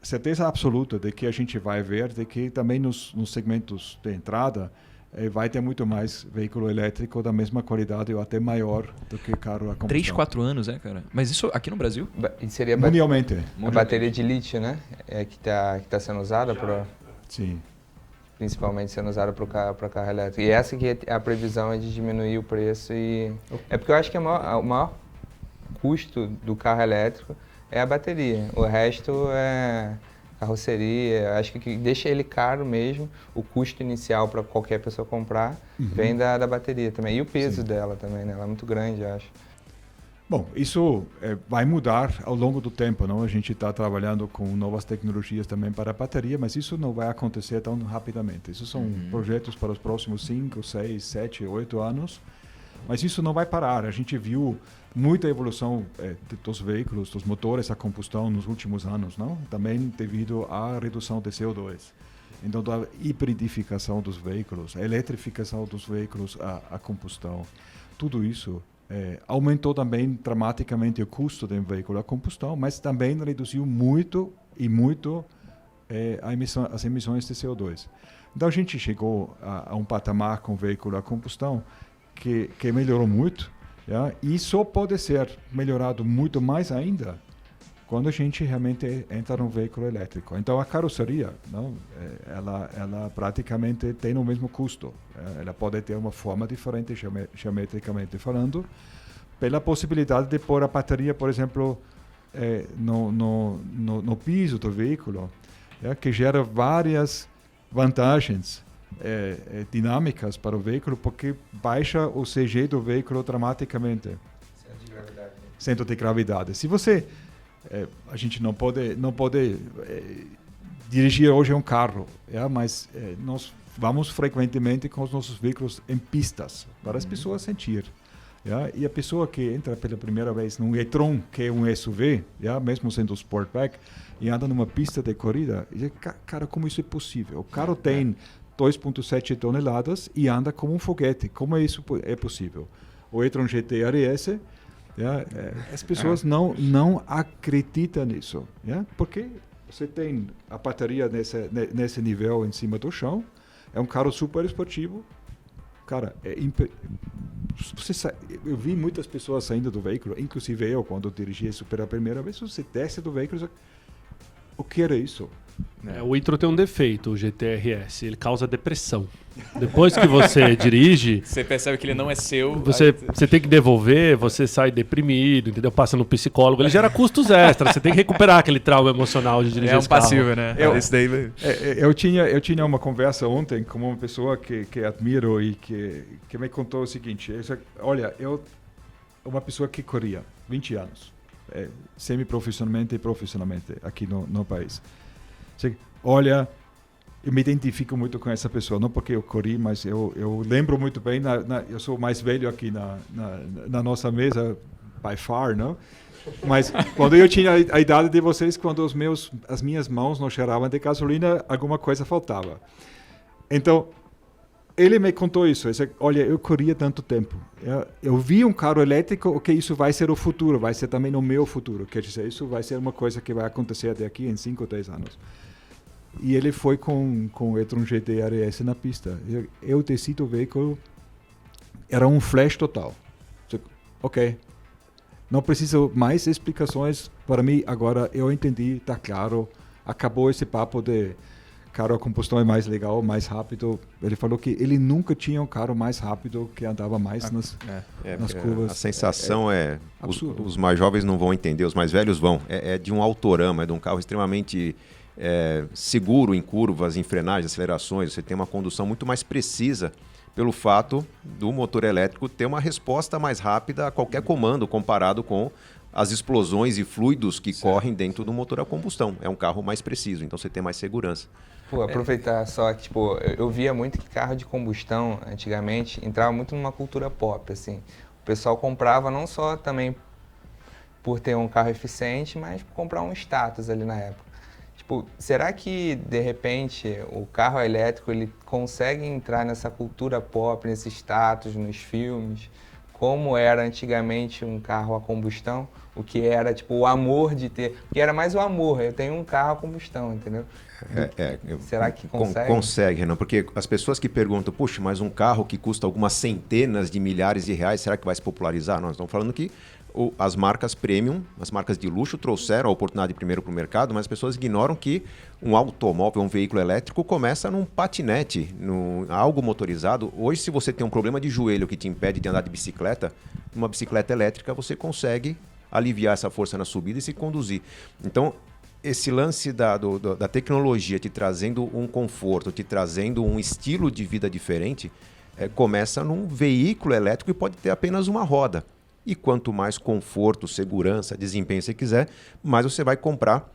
certeza absoluta de que a gente vai ver de que também nos segmentos de entrada vai ter muito mais veículo elétrico da mesma qualidade ou até maior do que carro a combustão. 3, 4 anos, cara? Mas isso aqui no Brasil? E seria Mundialmente. a bateria de lítio, né? Que tá sendo usada Sim. principalmente sendo usada para carro elétrico. E essa que é a previsão é de diminuir o preço. É porque eu acho que o maior custo do carro elétrico é a bateria. O resto é carroceria. Acho que deixa ele caro mesmo. O custo inicial para qualquer pessoa comprar vem da bateria também. E o peso dela também, né? Ela é muito grande, eu acho. Bom, isso vai mudar ao longo do tempo, não? A gente está trabalhando com novas tecnologias também para a bateria, mas isso não vai acontecer tão rapidamente. Isso são projetos para os próximos 5, 6, 7, 8 anos, mas isso não vai parar. A gente viu muita evolução dos veículos, dos motores a combustão nos últimos anos, não? Também devido à redução de CO2. Então, a hibridificação dos veículos, a eletrificação dos veículos a combustão, tudo isso aumentou também dramaticamente o custo de um veículo a combustão, mas também reduziu muito as emissões de CO2. Então a gente chegou a um patamar com veículo a combustão que melhorou muito, e só pode ser melhorado muito mais ainda quando a gente realmente entra num veículo elétrico. Então a carroceria, não, ela praticamente tem o mesmo custo. Ela pode ter uma forma diferente, geometricamente falando, pela possibilidade de pôr a bateria, por exemplo, no piso do veículo, que gera várias vantagens dinâmicas para o veículo, porque baixa o CG do veículo dramaticamente. Centro de gravidade. Se você a gente não pode dirigir hoje um carro, mas nós vamos frequentemente com os nossos veículos em pistas para as pessoas sentir. E a pessoa que entra pela primeira vez num e-tron, que é um SUV, mesmo sendo Sportback, e anda numa pista de corrida, e diz, cara, como isso é possível? O carro tem 2,7 toneladas e anda como um foguete. Como isso é possível? O e-tron GT RS, as pessoas não acreditam nisso, porque você tem a bateria nesse nível em cima do chão, é um carro super esportivo, cara, eu vi muitas pessoas saindo do veículo, inclusive eu, quando dirigi isso pela primeira vez, você desce do veículo, o que era isso? O e-tron tem um defeito, o GT-RS, ele causa depressão. Depois que você dirige... Você percebe que ele não é seu. Você tem que devolver, você sai deprimido, entendeu? Passa no psicólogo. Ele gera custos extras, você tem que recuperar aquele trauma emocional de dirigir esse carro. Passivo, né? Eu tinha uma conversa ontem com uma pessoa que admiro e que me contou o seguinte. Olha, uma pessoa que corria 20 anos, semi-profissionalmente e profissionalmente aqui no país. Olha, eu me identifico muito com essa pessoa, não porque eu corri, mas eu lembro muito bem, eu sou o mais velho aqui na nossa mesa, by far, não? Mas quando eu tinha a idade de vocês, quando as minhas mãos não cheiravam de gasolina, alguma coisa faltava. Então, ele me contou isso. Olha, eu corria tanto tempo. Eu vi um carro elétrico, ok, isso vai ser o futuro, vai ser também o meu futuro. Quer dizer, isso vai ser uma coisa que vai acontecer daqui em 5 ou 10 anos. E ele foi com o e-tron GT RS na pista. Eu desci do veículo, era um flash total. Ok, não preciso mais explicações para mim. Agora eu entendi, está claro. Acabou esse papo de carro a combustão é mais legal, mais rápido. Ele falou que ele nunca tinha um carro mais rápido que andava mais nas curvas. A sensação absurdo. Os mais jovens não vão entender, os mais velhos vão. É de um autorama, é de um carro extremamente seguro em curvas, em frenagens, acelerações. Você tem uma condução muito mais precisa pelo fato do motor elétrico ter uma resposta mais rápida a qualquer comando comparado com as explosões e fluidos que correm dentro do motor a combustão. É um carro mais preciso, então você tem mais segurança. Pô, aproveitar só que, tipo, eu via muito que carro de combustão, antigamente, entrava muito numa cultura pop, assim. O pessoal comprava não só também por ter um carro eficiente, mas por comprar um status ali na época. Tipo, será que, de repente, o carro elétrico ele consegue entrar nessa cultura pop, nesse status, nos filmes, como era antigamente um carro a combustão? O que era, tipo, o amor de ter... Que era mais o amor, eu tenho um carro a combustão, entendeu? Será que consegue? Consegue, Renan, porque as pessoas que perguntam, puxa, mas um carro que custa algumas centenas de milhares de reais, será que vai se popularizar? Nós estamos falando que as marcas premium, as marcas de luxo trouxeram a oportunidade primeiro para o mercado, mas as pessoas ignoram que um automóvel, um veículo elétrico começa num patinete, algo motorizado. Hoje, se você tem um problema de joelho que te impede de andar de bicicleta, numa bicicleta elétrica você consegue aliviar essa força na subida e se conduzir. Então, esse lance da tecnologia te trazendo um conforto, te trazendo um estilo de vida diferente, começa num veículo elétrico e pode ter apenas uma roda. E quanto mais conforto, segurança, desempenho você quiser, mais você vai comprar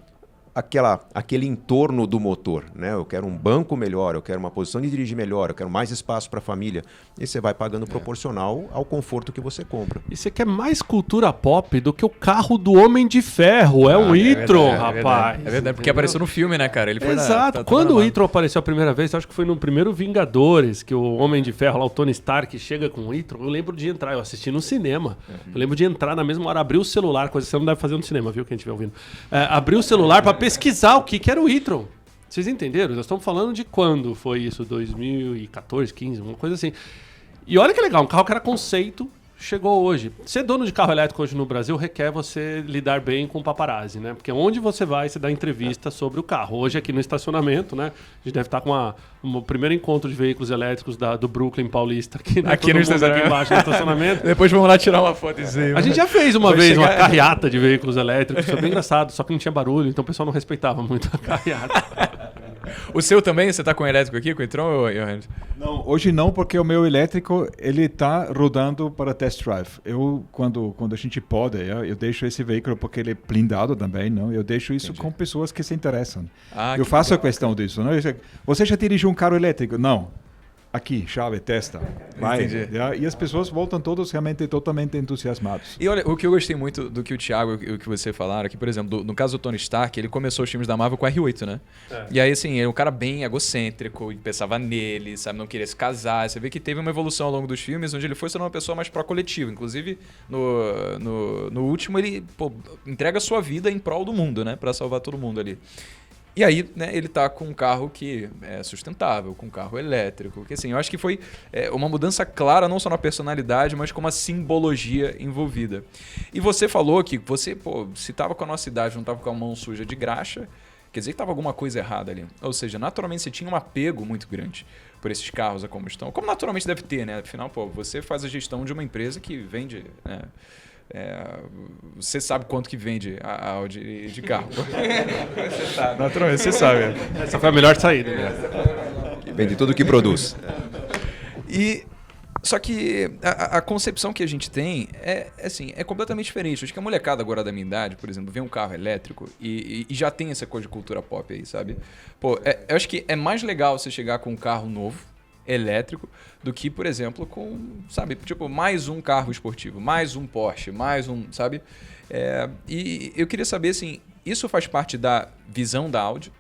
aquele entorno do motor, né? Eu quero um banco melhor, eu quero uma posição de dirigir melhor, eu quero mais espaço para a família. E você vai pagando proporcional ao conforto que você compra. E você quer mais cultura pop do que o carro do Homem de Ferro. É um e-tron, rapaz. É verdade, porque apareceu no filme, né, cara? Ele foi Exato. Quando o e-tron apareceu a primeira vez, acho que foi no primeiro Vingadores, que o Homem de Ferro, lá, o Tony Stark, chega com o e-tron. Eu lembro de entrar, eu assisti no cinema. Eu lembro de entrar na mesma hora, abrir o celular, coisa que você não deve fazer no cinema, viu, quem estiver ouvindo. Abrir o celular para pesquisar o que era o e-tron. Vocês entenderam? Nós estamos falando de quando foi isso? 2014, 15, uma coisa assim. E olha que legal, um carro que era conceito, chegou hoje. Ser dono de carro elétrico hoje no Brasil requer você lidar bem com o paparazzi, né? Porque onde você vai, você dá entrevista sobre o carro. Hoje aqui no estacionamento, né? A gente deve estar com o primeiro encontro de veículos elétricos do Brooklyn Paulista aqui, né? Aqui no estacionamento. Aqui embaixo no estacionamento. Depois vamos lá tirar uma foto. A gente já fez uma vez uma carreata de veículos elétricos, foi bem engraçado, só que não tinha barulho, então o pessoal não respeitava muito a carreata. O seu também? Você tá com elétrico aqui, com o e-tron, Johannes? Não, hoje não, porque o meu elétrico ele está rodando para test drive. Eu quando a gente pode, eu deixo esse veículo porque ele é blindado também, não? Eu deixo isso com pessoas que se interessam. Eu faço a questão disso, não? Você já dirigiu um carro elétrico? Não. Aqui, chave, testa. Vai. E as pessoas voltam todos realmente totalmente entusiasmados. E olha, o que eu gostei muito do que o Thiago e o que você falaram aqui, por exemplo, no caso do Tony Stark, ele começou os filmes da Marvel com R8, né? E aí, assim, ele é um cara bem egocêntrico, pensava nele, sabe? Não queria se casar. Você vê que teve uma evolução ao longo dos filmes, onde ele foi sendo uma pessoa mais pró-coletiva. Inclusive, no último, ele entrega a sua vida em prol do mundo, né? Pra salvar todo mundo ali. E aí, né, ele tá com um carro que é sustentável, com um carro elétrico. Que, assim, eu acho que foi uma mudança clara, não só na personalidade, mas como a simbologia envolvida. E você falou que você, se tava com a nossa idade, não tava com a mão suja de graxa, quer dizer que tava alguma coisa errada ali. Ou seja, naturalmente você tinha um apego muito grande por esses carros a combustão. Como naturalmente deve ter, né? Afinal, você faz a gestão de uma empresa que vende... né? Você sabe quanto que vende a Audi de carro. Você sabe. Naturalmente, você sabe. Essa foi a melhor saída, né? Vende tudo que produz. Só que a concepção que a gente tem é completamente diferente. Acho que a molecada agora da minha idade, por exemplo, vê um carro elétrico e já tem essa coisa de cultura pop aí, sabe? Eu acho que é mais legal você chegar com um carro novo, elétrico, do que, por exemplo, com, sabe, tipo, mais um carro esportivo, mais um Porsche, mais um, sabe? E eu queria saber, assim, isso faz parte da visão da Audi?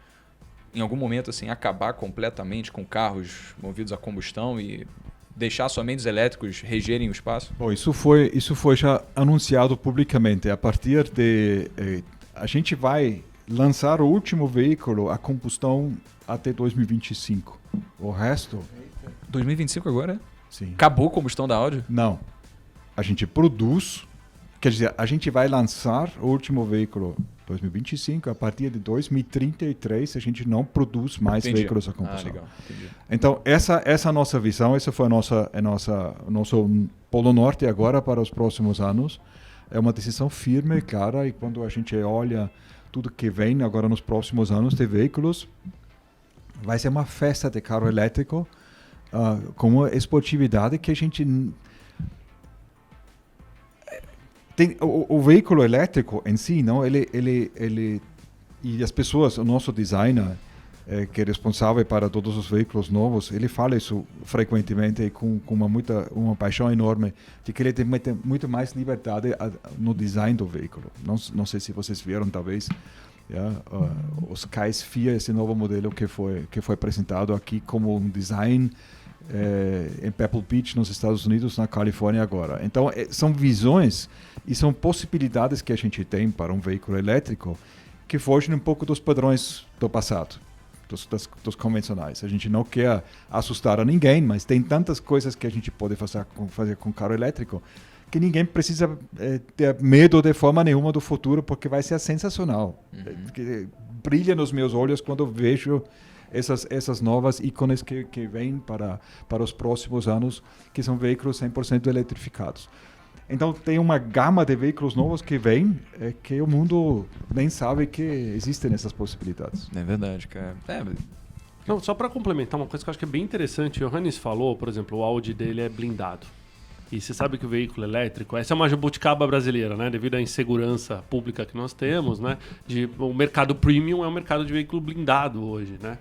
Em algum momento, assim, acabar completamente com carros movidos a combustão e deixar somente os elétricos regerem o espaço? Bom, isso foi já anunciado publicamente. A partir de... a gente vai lançar o último veículo a combustão até 2025. O resto... 2025 agora? Sim. Acabou a combustão da Audi? Não. A gente produz, quer dizer, a gente vai lançar o último veículo 2025, a partir de 2033 a gente não produz mais veículos a combustão. Legal. Entendi. Então, essa é a nossa visão, essa foi o nosso Polo Norte agora para os próximos anos. É uma decisão firme, clara, e quando a gente olha tudo que vem agora nos próximos anos de veículos, vai ser uma festa de carro elétrico, com uma esportividade que a gente... Tem, o veículo elétrico em si, não? Ele e as pessoas, o nosso designer, que é responsável para todos os veículos novos, ele fala isso frequentemente com uma paixão enorme de que ele tem muito mais liberdade no design do veículo. Não sei se vocês viram, talvez, Os Kais 4, esse novo modelo que foi apresentado aqui como um design em Pebble Beach, nos Estados Unidos, na Califórnia agora. Então, são visões e são possibilidades que a gente tem para um veículo elétrico que fogem um pouco dos padrões do passado, dos convencionais. A gente não quer assustar a ninguém, mas tem tantas coisas que a gente pode fazer com carro elétrico que ninguém precisa ter medo de forma nenhuma do futuro, porque vai ser sensacional. Que brilha nos meus olhos quando vejo essas novas ícones que vêm para os próximos anos, que são veículos 100% eletrificados. Então, tem uma gama de veículos novos que vem, que o mundo nem sabe que existem essas possibilidades. É verdade, cara. Não, só para complementar uma coisa que eu acho que é bem interessante, o Johannes falou, por exemplo, o Audi dele é blindado. E você sabe que o veículo elétrico, essa é uma jabuticaba brasileira, né? Devido à insegurança pública que nós temos, né? O mercado premium é um mercado de veículo blindado hoje, né?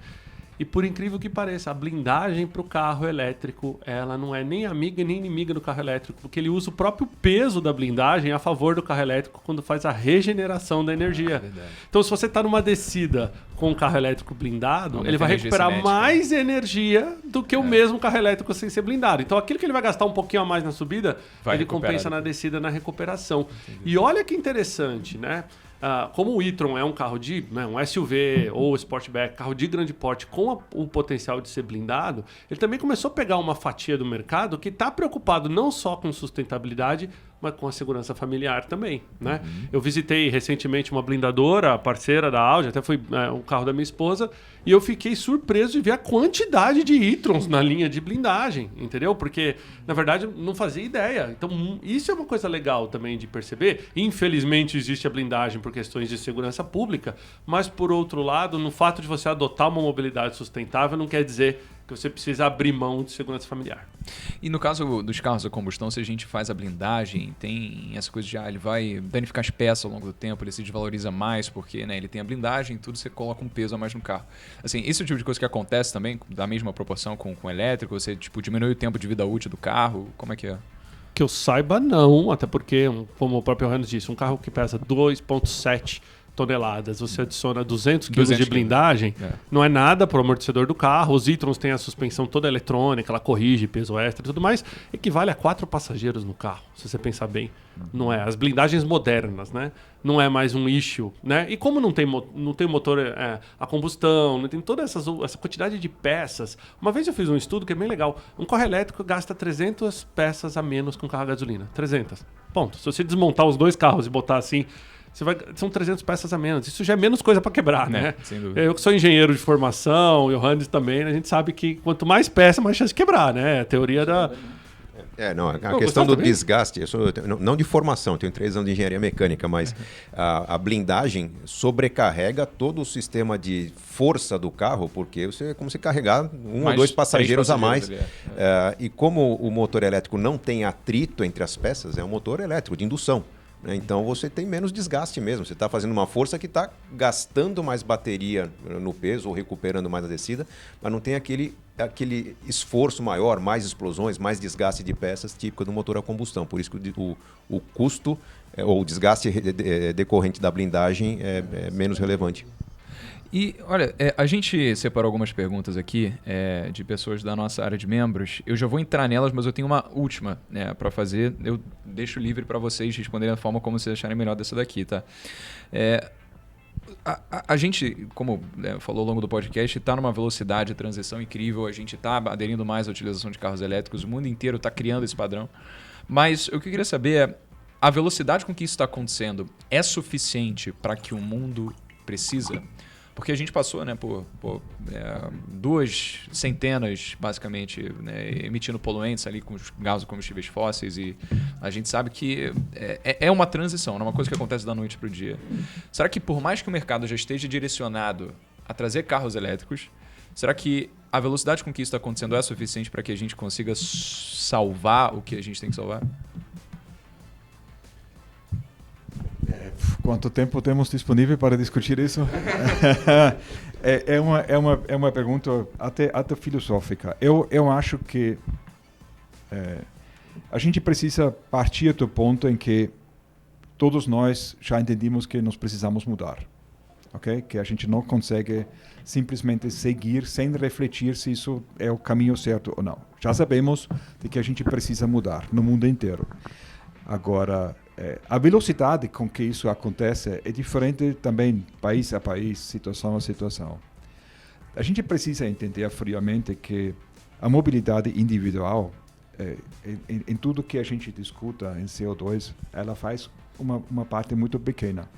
E por incrível que pareça, a blindagem para o carro elétrico, ela não é nem amiga nem inimiga do carro elétrico, porque ele usa o próprio peso da blindagem a favor do carro elétrico quando faz a regeneração da energia. Então, se você está numa descida com um carro elétrico blindado, ele vai recuperar mais energia do que o mesmo carro elétrico sem ser blindado. Então, aquilo que ele vai gastar um pouquinho a mais na subida, ele compensa na descida, na recuperação. E olha que interessante, né? Como o e-tron é um carro de um SUV ou Sportback, carro de grande porte com o potencial de ser blindado, ele também começou a pegar uma fatia do mercado que está preocupado não só com sustentabilidade, mas com a segurança familiar também, né? Eu visitei recentemente uma blindadora, parceira da Audi, até foi um carro da minha esposa, e eu fiquei surpreso de ver a quantidade de e-trons na linha de blindagem, entendeu? Porque, na verdade, eu não fazia ideia. Então, isso é uma coisa legal também de perceber. Infelizmente, existe a blindagem por questões de segurança pública, mas, por outro lado, no fato de você adotar uma mobilidade sustentável, não quer dizer que você precisa abrir mão de segurança familiar. E no caso dos carros a combustão, se a gente faz a blindagem, tem essa coisa de ele vai danificar as peças ao longo do tempo, ele se desvaloriza mais porque, né, ele tem a blindagem, tudo você coloca um peso a mais no carro. Assim, esse é o tipo de coisa que acontece também, da mesma proporção com o elétrico, você diminui o tempo de vida útil do carro, como é que é? Que eu saiba, não, até porque, como o próprio Johannes disse, um carro que pesa 2,7 toneladas, você adiciona 200 kg de blindagem, não é nada para o amortecedor do carro. Os e-trons têm a suspensão toda eletrônica, ela corrige peso extra e tudo mais, equivale a 4 passageiros no carro, se você pensar bem. Não é? As blindagens modernas, né? Não é mais um issue, né? E como não tem motor a combustão, não tem toda essa quantidade de peças. Uma vez eu fiz um estudo que é bem legal. Um carro elétrico gasta 300 peças a menos que um carro a gasolina. 300. Ponto. Se você desmontar os dois carros e botar assim, são 300 peças a menos. Isso já é menos coisa para quebrar, né? Sem dúvida. Eu que sou engenheiro de formação, o Johannes também, né? A gente sabe que quanto mais peça, mais chance de quebrar, né? A teoria da... A questão do desgaste, não de formação, tenho 3 anos de engenharia mecânica, mas a blindagem sobrecarrega todo o sistema de força do carro, porque é como se carregar um ou 2 passageiros a mais. E como o motor elétrico não tem atrito entre as peças, é um motor elétrico de indução. Então você tem menos desgaste mesmo. Você está fazendo uma força que está gastando mais bateria no peso ou recuperando mais a descida, mas não tem aquele esforço maior, mais explosões, mais desgaste de peças típico do motor a combustão. Por isso que o custo ou o desgaste decorrente da blindagem é menos relevante. E, olha, a gente separou algumas perguntas aqui de pessoas da nossa área de membros. Eu já vou entrar nelas, mas eu tenho uma última para fazer. Eu deixo livre para vocês responderem da forma como vocês acharem melhor dessa daqui, tá? A gente, como falou ao longo do podcast, está numa velocidade de transição incrível. A gente está aderindo mais à utilização de carros elétricos. O mundo inteiro está criando esse padrão. Mas o que eu queria saber é, a velocidade com que isso está acontecendo é suficiente para que o mundo precisa? Porque a gente passou, né, por 2 centenas, basicamente, né, emitindo poluentes ali com os gases combustíveis fósseis, e a gente sabe que é uma transição, não é uma coisa que acontece da noite para o dia. Será que, por mais que o mercado já esteja direcionado a trazer carros elétricos, será que a velocidade com que isso está acontecendo é suficiente para que a gente consiga salvar o que a gente tem que salvar? Quanto tempo temos disponível para discutir isso? é uma pergunta até filosófica. Eu acho que a gente precisa partir do ponto em que todos nós já entendemos que nós precisamos mudar. ok? Que a gente não consegue simplesmente seguir sem refletir se isso é o caminho certo ou não. Já sabemos de que a gente precisa mudar no mundo inteiro. Agora, a velocidade com que isso acontece é diferente também país a país, situação a situação. A gente precisa entender friamente que a mobilidade individual, em tudo que a gente discuta em CO2, ela faz uma parte muito pequena.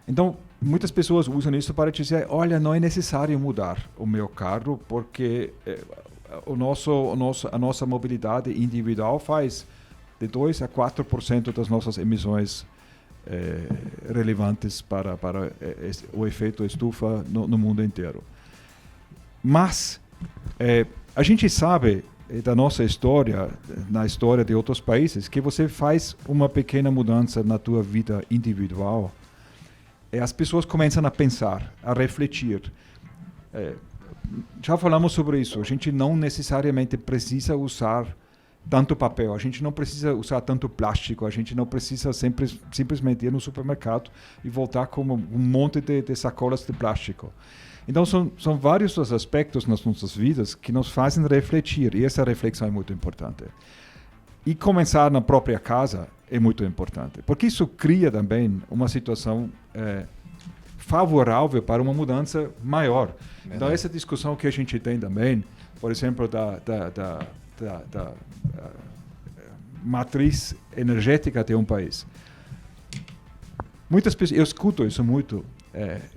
Então, muitas pessoas usam isso para dizer, olha, não é necessário mudar o meu carro porque a nossa mobilidade individual faz de 2 a 4% das nossas emissões relevantes para o efeito estufa no mundo inteiro. Mas a gente sabe da nossa história, na história de outros países, que você faz uma pequena mudança na tua vida individual e as pessoas começam a pensar, a refletir. Já falamos sobre isso, a gente não necessariamente precisa usar tanto papel, a gente não precisa usar tanto plástico, a gente não precisa simplesmente ir no supermercado e voltar com um monte de sacolas de plástico. Então, são vários os aspectos nas nossas vidas que nos fazem refletir, e essa reflexão é muito importante. E começar na própria casa é muito importante, porque isso cria também uma situação favorável para uma mudança maior. Então, essa discussão que a gente tem também, por exemplo, da matriz energética de um país. Muitas pessoas, eu escuto isso muito.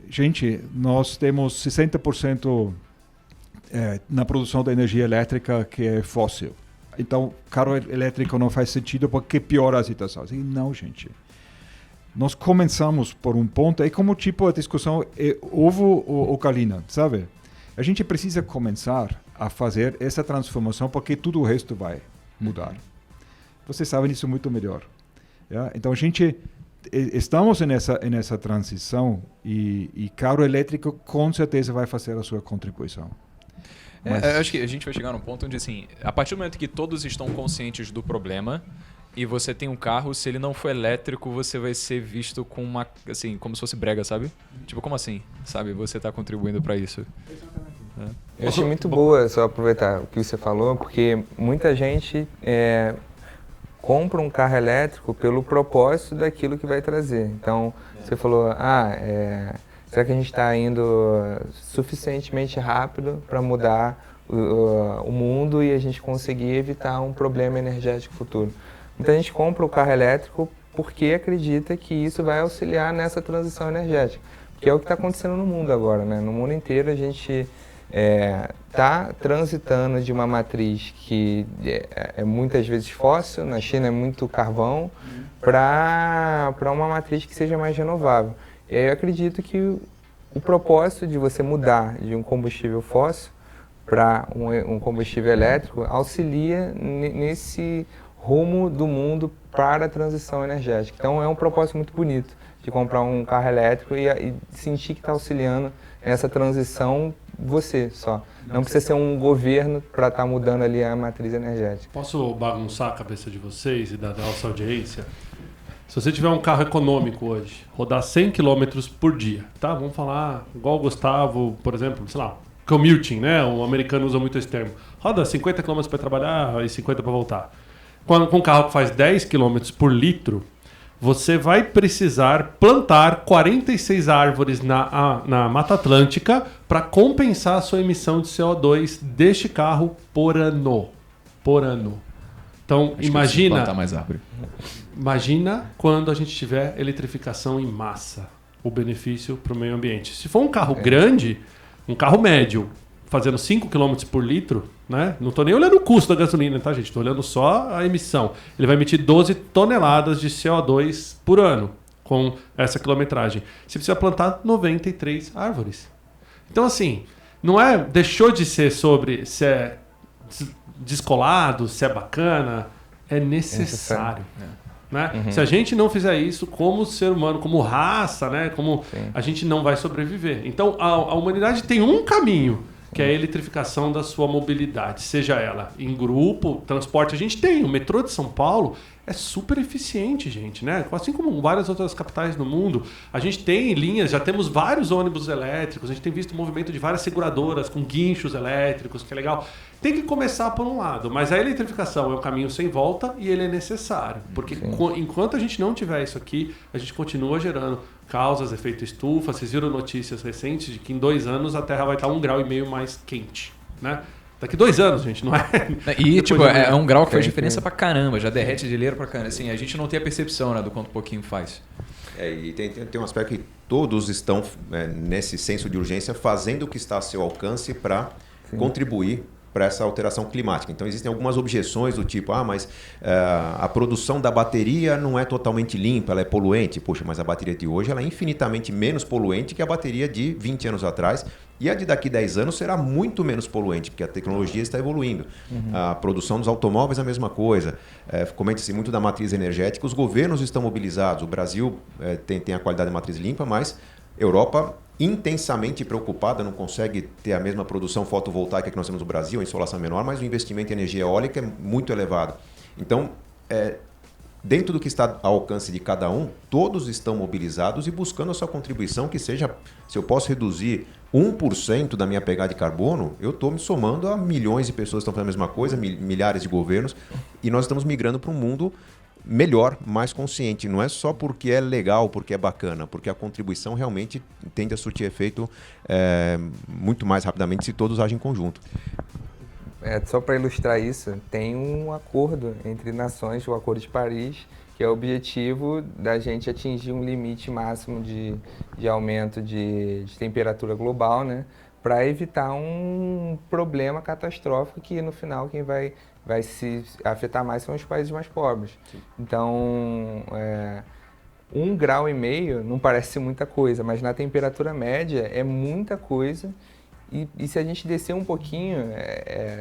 Gente, nós temos 60% na produção da energia elétrica que é fóssil. Então, carro elétrico não faz sentido porque piora a situação. E não, gente. Nós começamos por um ponto, é como tipo a discussão ovo ou galinha, sabe? A gente precisa começar a fazer essa transformação porque tudo o resto vai mudar. Vocês sabem disso muito melhor. Yeah? Então, a gente estamos nessa transição e carro elétrico com certeza vai fazer a sua contribuição. Mas acho que a gente vai chegar num ponto onde, assim, a partir do momento que todos estão conscientes do problema e você tem um carro, se ele não for elétrico, você vai ser visto com uma, assim, como se fosse brega, sabe? Tipo, como assim? Sabe? Você está contribuindo para isso. Eu achei muito boa, só aproveitar o que você falou, porque muita gente compra um carro elétrico pelo propósito daquilo que vai trazer. Então, você falou, será que a gente está indo suficientemente rápido para mudar o mundo e a gente conseguir evitar um problema energético futuro? Muita gente compra o carro elétrico porque acredita que isso vai auxiliar nessa transição energética, que é o que está acontecendo no mundo agora, né? No mundo inteiro a gente está transitando de uma matriz que é muitas vezes fóssil, na China é muito carvão, para uma matriz que seja mais renovável. E aí eu acredito que o propósito de você mudar de um combustível fóssil para um combustível elétrico auxilia nesse rumo do mundo para a transição energética. Então é um propósito muito bonito de comprar um carro elétrico e sentir que está auxiliando nessa transição você só. Não precisa ser um governo para estar mudando ali a matriz energética. Posso bagunçar a cabeça de vocês e da nossa audiência? Se você tiver um carro econômico hoje, rodar 100 km por dia, tá? Vamos falar igual o Gustavo, por exemplo, sei lá, commuting, né? O americano usa muito esse termo. Roda 50 km para trabalhar e 50 para voltar. Com um carro que faz 10 km por litro, você vai precisar plantar 46 árvores na Mata Atlântica para compensar a sua emissão de CO2 deste carro por ano. Por ano. Então, imagina... plantar mais árvore. Imagina quando a gente tiver eletrificação em massa, o benefício para o meio ambiente. Se for um carro grande, um carro médio, fazendo 5 km por litro, né? Não estou nem olhando o custo da gasolina, tá, gente? Estou olhando só a emissão. Ele vai emitir 12 toneladas de CO2 por ano com essa quilometragem. Você precisa plantar 93 árvores. Então, assim, deixou de ser sobre se é descolado, se é bacana, é necessário. Né? Se a gente não fizer isso como ser humano, como raça, né? A gente não vai sobreviver. Então, a humanidade tem um caminho, que é a eletrificação da sua mobilidade, seja ela em grupo, transporte. A gente tem o metrô de São Paulo, é super eficiente, gente, né? Assim como várias outras capitais no mundo, a gente tem linhas, já temos vários ônibus elétricos, a gente tem visto o movimento de várias seguradoras com guinchos elétricos, que é legal. Tem que começar por um lado, mas a eletrificação é um caminho sem volta e ele é necessário, porque enquanto a gente não tiver isso aqui, a gente continua gerando causas, efeito estufa. Vocês viram notícias recentes de que em 2 anos a Terra vai estar 1,5 grau mais quente, né? Daqui 2 anos, gente, não é? E, tipo, é 1 grau que faz diferença pra caramba, já derrete geleira pra caramba. Assim, a gente não tem a percepção, né, do quanto pouquinho faz. E tem um aspecto que todos estão, nesse senso de urgência, fazendo o que está a seu alcance para contribuir para essa alteração climática. Então, existem algumas objeções do tipo, mas a produção da bateria não é totalmente limpa, ela é poluente. Poxa, mas a bateria de hoje ela é infinitamente menos poluente que a bateria de 20 anos atrás. E a de daqui 10 anos será muito menos poluente, porque a tecnologia está evoluindo. A produção dos automóveis é a mesma coisa. Comenta-se muito da matriz energética. Os governos estão mobilizados. O Brasil tem a qualidade de matriz limpa, mas Europa intensamente preocupada, não consegue ter a mesma produção fotovoltaica que nós temos no Brasil, a insolação é menor, mas o investimento em energia eólica é muito elevado. Então, dentro do que está ao alcance de cada um, todos estão mobilizados e buscando a sua contribuição, que seja, se eu posso reduzir 1% da minha pegada de carbono, eu estou me somando a milhões de pessoas que estão fazendo a mesma coisa, milhares de governos, e nós estamos migrando para um mundo melhor, mais consciente. Não é só porque é legal, porque é bacana, porque a contribuição realmente tende a surtir efeito muito mais rapidamente se todos agem em conjunto. Só para ilustrar isso, tem um acordo entre nações, o Acordo de Paris, que é o objetivo da gente atingir um limite máximo de aumento de temperatura global, né, para evitar um problema catastrófico que no final quem vai se afetar mais são os países mais pobres. Sim. Então, 1,5 grau não parece muita coisa, mas na temperatura média é muita coisa. E se a gente descer um pouquinho,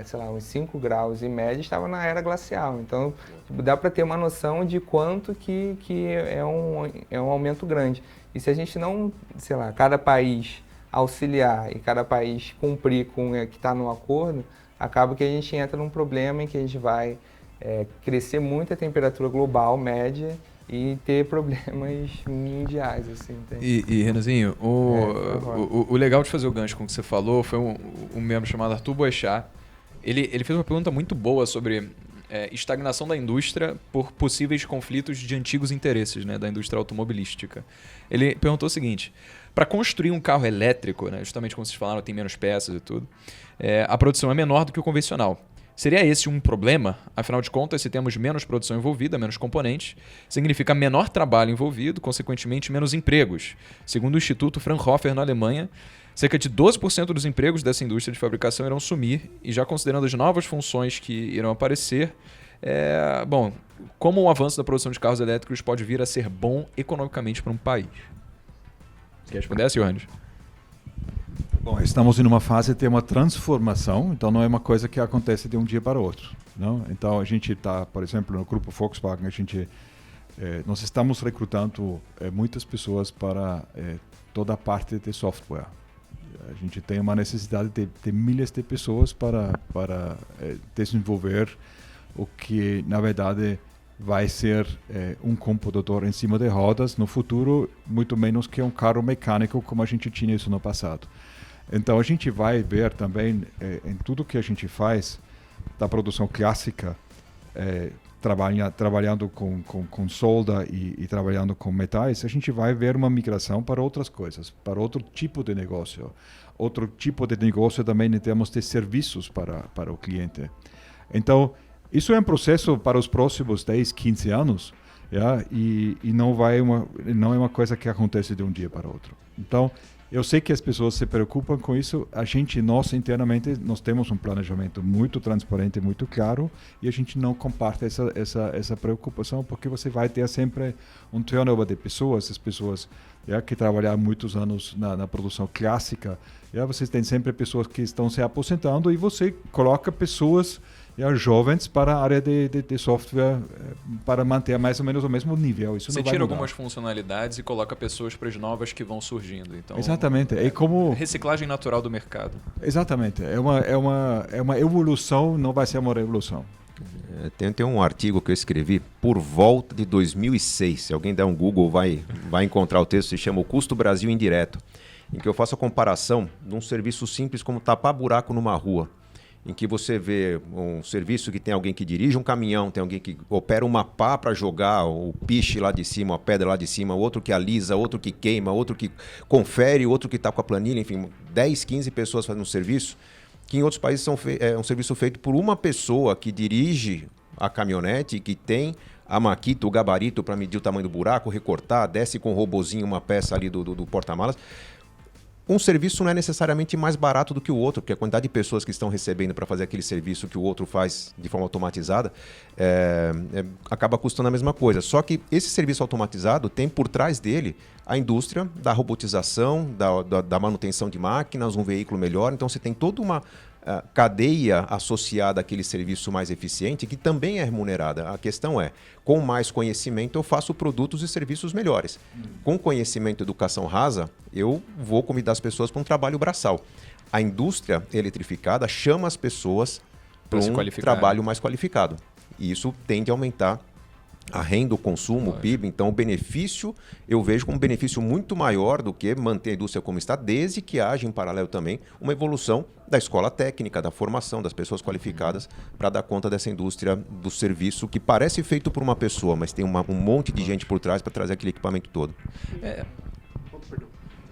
sei lá, uns 5 graus em média, estava na era glacial. Então, dá para ter uma noção de quanto que é um aumento grande. E se a gente não, sei lá, cada país auxiliar e cada país cumprir com o que está no acordo, acaba que a gente entra num problema em que a gente vai crescer muito a temperatura global média e ter problemas mundiais, assim. E Renanzinho, o legal de fazer o gancho com o que você falou foi um membro chamado Arthur Boechat. Ele fez uma pergunta muito boa sobre estagnação da indústria por possíveis conflitos de antigos interesses, né, da indústria automobilística. Ele perguntou o seguinte: para construir um carro elétrico, né, justamente como vocês falaram, tem menos peças e tudo, a produção é menor do que o convencional. Seria esse um problema? Afinal de contas, se temos menos produção envolvida, menos componentes, significa menor trabalho envolvido, consequentemente menos empregos. Segundo o Instituto Fraunhofer, na Alemanha, cerca de 12% dos empregos dessa indústria de fabricação irão sumir, e já considerando as novas funções que irão aparecer, como o avanço da produção de carros elétricos pode vir a ser bom economicamente para um país? Você quer responder, Ioannis? Bom, estamos em uma fase de ter uma transformação, então não é uma coisa que acontece de um dia para o outro. Não? Então a gente está, por exemplo, no grupo Volkswagen, nós estamos recrutando muitas pessoas para toda a parte de software. A gente tem uma necessidade de milhares de pessoas para desenvolver o que, na verdade, vai ser um computador em cima de rodas no futuro, muito menos que um carro mecânico como a gente tinha isso no passado. Então a gente vai ver também em tudo que a gente faz da produção clássica, trabalhando com solda e trabalhando com metais, a gente vai ver uma migração para outras coisas, para outro tipo de negócio. Outro tipo de negócio também em termos de serviços para o cliente. Então, isso é um processo para os próximos 10, 15 anos, e não é uma coisa que acontece de um dia para o outro. Então, eu sei que as pessoas se preocupam com isso. Nós internamente, nós temos um planejamento muito transparente, muito claro, e a gente não comparte essa preocupação, porque você vai ter sempre um turnover de pessoas, as pessoas que trabalharam muitos anos na produção clássica, vocês têm sempre pessoas que estão se aposentando, e você coloca pessoas jovens para a área de software para manter mais ou menos o mesmo nível. Isso Você não vai tira mudar. algumas funcionalidades e coloca pessoas para as novas que vão surgindo. Então, Exatamente. É como reciclagem natural do mercado. exatamente. É uma evolução, não vai ser uma revolução. Tem um artigo que eu escrevi por volta de 2006. Se alguém der um Google, vai encontrar o texto. Se chama O Custo Brasil Indireto, em que eu faço a comparação de um serviço simples como tapar buraco numa rua, em que você vê um serviço que tem alguém que dirige um caminhão, tem alguém que opera uma pá para jogar o piche lá de cima, a pedra lá de cima, outro que alisa, outro que queima, outro que confere, outro que está com a planilha, enfim, 10, 15 pessoas fazendo um serviço, que em outros países é um serviço feito por uma pessoa que dirige a caminhonete, que tem a maquita, o gabarito para medir o tamanho do buraco, recortar, desce com um robozinho uma peça ali do porta-malas. Um serviço não é necessariamente mais barato do que o outro, porque a quantidade de pessoas que estão recebendo para fazer aquele serviço que o outro faz de forma automatizada acaba custando a mesma coisa. Só que esse serviço automatizado tem por trás dele a indústria da robotização, da manutenção de máquinas, um veículo melhor. Então você tem toda uma cadeia associada àquele serviço mais eficiente que também é remunerada. A questão é, com mais conhecimento eu faço produtos e serviços melhores. Com conhecimento e educação rasa, eu vou convidar as pessoas para um trabalho braçal. A indústria eletrificada chama as pessoas para um trabalho mais qualificado. E isso tende a aumentar a renda, o consumo, o PIB. Então, o benefício, eu vejo como um benefício muito maior do que manter a indústria como está, desde que haja em paralelo também uma evolução da escola técnica, da formação das pessoas qualificadas para dar conta dessa indústria do serviço que parece feito por uma pessoa, mas tem um monte de gente por trás para trazer aquele equipamento todo.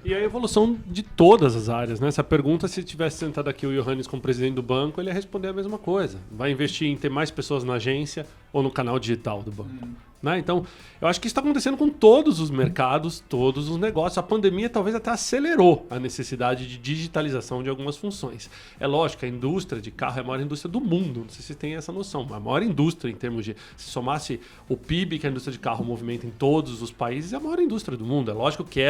E a evolução de todas as áreas, né? Essa pergunta, se tivesse sentado aqui o Johannes como presidente do banco, ele ia responder a mesma coisa. Vai investir em ter mais pessoas na agência ou no canal digital do banco? Né? Então, eu acho que isso está acontecendo com todos os mercados, todos os negócios. A pandemia talvez até acelerou a necessidade de digitalização de algumas funções. É lógico, a indústria de carro é a maior indústria do mundo. Não sei se vocês têm essa noção. A maior indústria em termos de... Se somasse o PIB que a indústria de carro movimenta em todos os países, é a maior indústria do mundo. É lógico que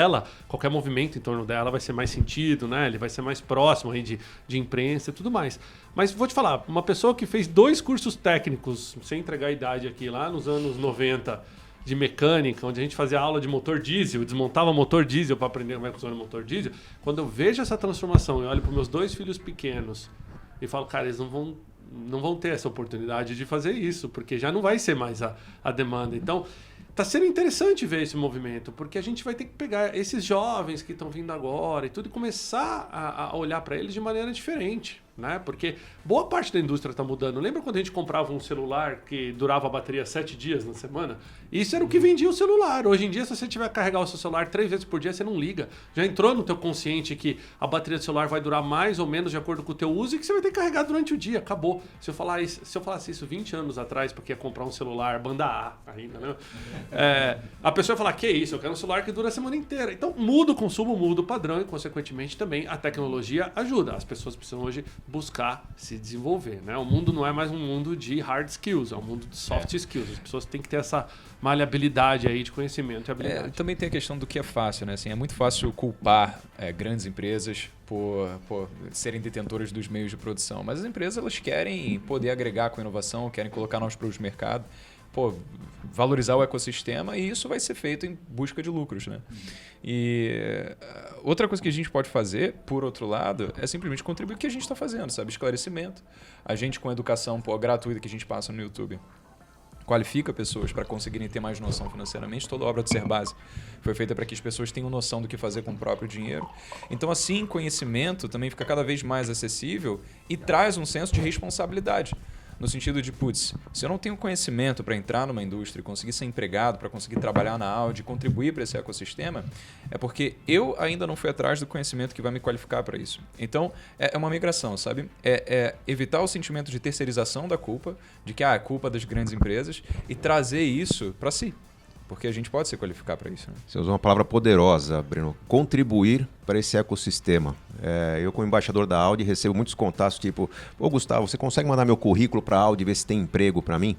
qualquer movimento em torno dela vai ser mais sentido, né? Ele vai ser mais próximo aí de imprensa e tudo mais. Mas vou te falar, uma pessoa que fez 2 cursos técnicos, sem entregar a idade aqui, lá nos anos 90, de mecânica, onde a gente fazia aula de motor diesel, desmontava motor diesel para aprender como é que funciona o motor diesel, quando eu vejo essa transformação, eu olho para os meus 2 filhos pequenos e falo, cara, eles não vão ter essa oportunidade de fazer isso, porque já não vai ser mais a demanda. Então, está sendo interessante ver esse movimento, porque a gente vai ter que pegar esses jovens que estão vindo agora e tudo e começar a olhar para eles de maneira diferente. Né? Porque boa parte da indústria está mudando. Lembra quando a gente comprava um celular que durava a bateria 7 dias na semana? Isso era o que vendia o celular. Hoje em dia, se você tiver que carregar o seu celular 3 vezes por dia, você não liga. Já entrou no teu consciente que a bateria do celular vai durar mais ou menos de acordo com o teu uso e que você vai ter que carregar durante o dia. Acabou. Se eu falasse isso 20 anos atrás, porque ia comprar um celular banda A ainda, né? A pessoa ia falar, que isso, eu quero um celular que dura a semana inteira. Então, muda o consumo, muda o padrão e, consequentemente, também a tecnologia ajuda. As pessoas precisam hoje buscar se desenvolver, né? O mundo não é mais um mundo de hard skills, é um mundo de soft skills. As pessoas têm que ter essa maleabilidade aí de conhecimento e habilidade. Também tem a questão do que é fácil, né? Assim, é muito fácil culpar grandes empresas por serem detentoras dos meios de produção, mas as empresas elas querem poder agregar com inovação, querem colocar novos produtos no mercado, valorizar o ecossistema, e isso vai ser feito em busca de lucros, né? E outra coisa que a gente pode fazer, por outro lado, é simplesmente contribuir com o que a gente está fazendo, sabe? Esclarecimento. A gente, com a educação gratuita que a gente passa no YouTube, qualifica pessoas para conseguirem ter mais noção financeiramente. Toda obra do Serbase foi feita para que as pessoas tenham noção do que fazer com o próprio dinheiro. Então, assim, conhecimento também fica cada vez mais acessível e traz um senso de responsabilidade. No sentido de, se eu não tenho conhecimento para entrar numa indústria, conseguir ser empregado, para conseguir trabalhar na Audi, contribuir para esse ecossistema, é porque eu ainda não fui atrás do conhecimento que vai me qualificar para isso. Então, é uma migração, sabe? É evitar o sentimento de terceirização da culpa, de que é culpa das grandes empresas, e trazer isso para si. Porque a gente pode se qualificar para isso. Né? Você usou uma palavra poderosa, Breno. Contribuir para esse ecossistema. Eu, como embaixador da Audi, recebo muitos contatos tipo, Gustavo, você consegue mandar meu currículo para a Audi ver se tem emprego para mim?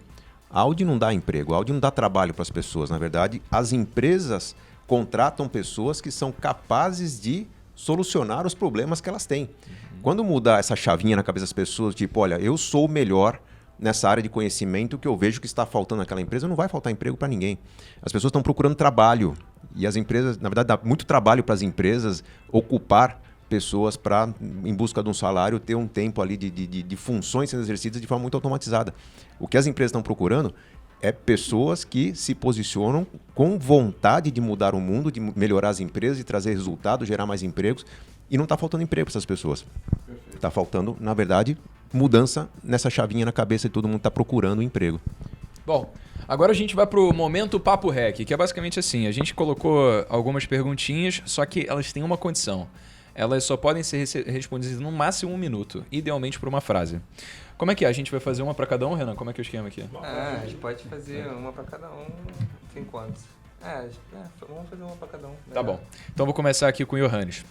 A Audi não dá emprego, a Audi não dá trabalho para as pessoas. Na verdade, as empresas contratam pessoas que são capazes de solucionar os problemas que elas têm. Quando mudar essa chavinha na cabeça das pessoas, tipo, olha, eu sou o melhor nessa área de conhecimento que eu vejo que está faltando naquela empresa, não vai faltar emprego para ninguém. As pessoas estão procurando trabalho e as empresas, na verdade, dá muito trabalho para as empresas ocupar pessoas para, em busca de um salário, ter um tempo ali de funções sendo exercidas de forma muito automatizada. O que as empresas estão procurando é pessoas que se posicionam com vontade de mudar o mundo, de melhorar as empresas, de trazer resultados, gerar mais empregos. E não está faltando emprego para essas pessoas. Está faltando, na verdade, mudança nessa chavinha na cabeça de todo mundo que está procurando um emprego. Bom, agora a gente vai pro momento Papo Rec, que é basicamente assim, a gente colocou algumas perguntinhas, só que elas têm uma condição. Elas só podem ser respondidas no máximo 1 minuto, idealmente por uma frase. Como é que é? A gente vai fazer uma para cada um, Renan? Como é que é o esquema aqui? A gente pode fazer uma para cada um. Tem quantos? Vamos fazer uma para cada um. Tá bom. Então vou começar aqui com o Johannes.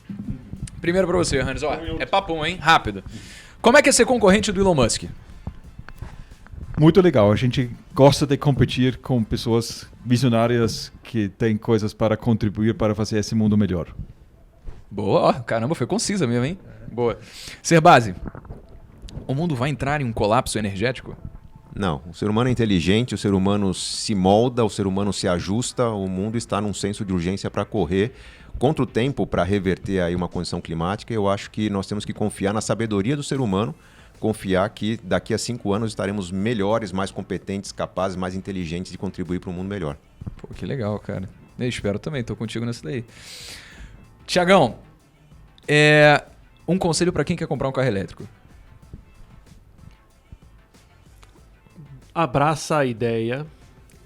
Primeiro para você, Johannes. Ó, é papum, hein? Rápido. Como é que é ser concorrente do Elon Musk? Muito legal. A gente gosta de competir com pessoas visionárias que têm coisas para contribuir para fazer esse mundo melhor. Boa. Ó, caramba, foi concisa mesmo, hein? Boa. Serbase, o mundo vai entrar em um colapso energético? Não. O ser humano é inteligente, o ser humano se molda, o ser humano se ajusta, o mundo está num senso de urgência para correr contra o tempo para reverter aí uma condição climática. Eu acho que nós temos que confiar na sabedoria do ser humano, confiar que daqui a 5 anos estaremos melhores, mais competentes, capazes, mais inteligentes de contribuir para um mundo melhor. Pô, que legal, cara. Eu espero também, tô contigo nessa daí. Tiagão, um conselho para quem quer comprar um carro elétrico. Abraça a ideia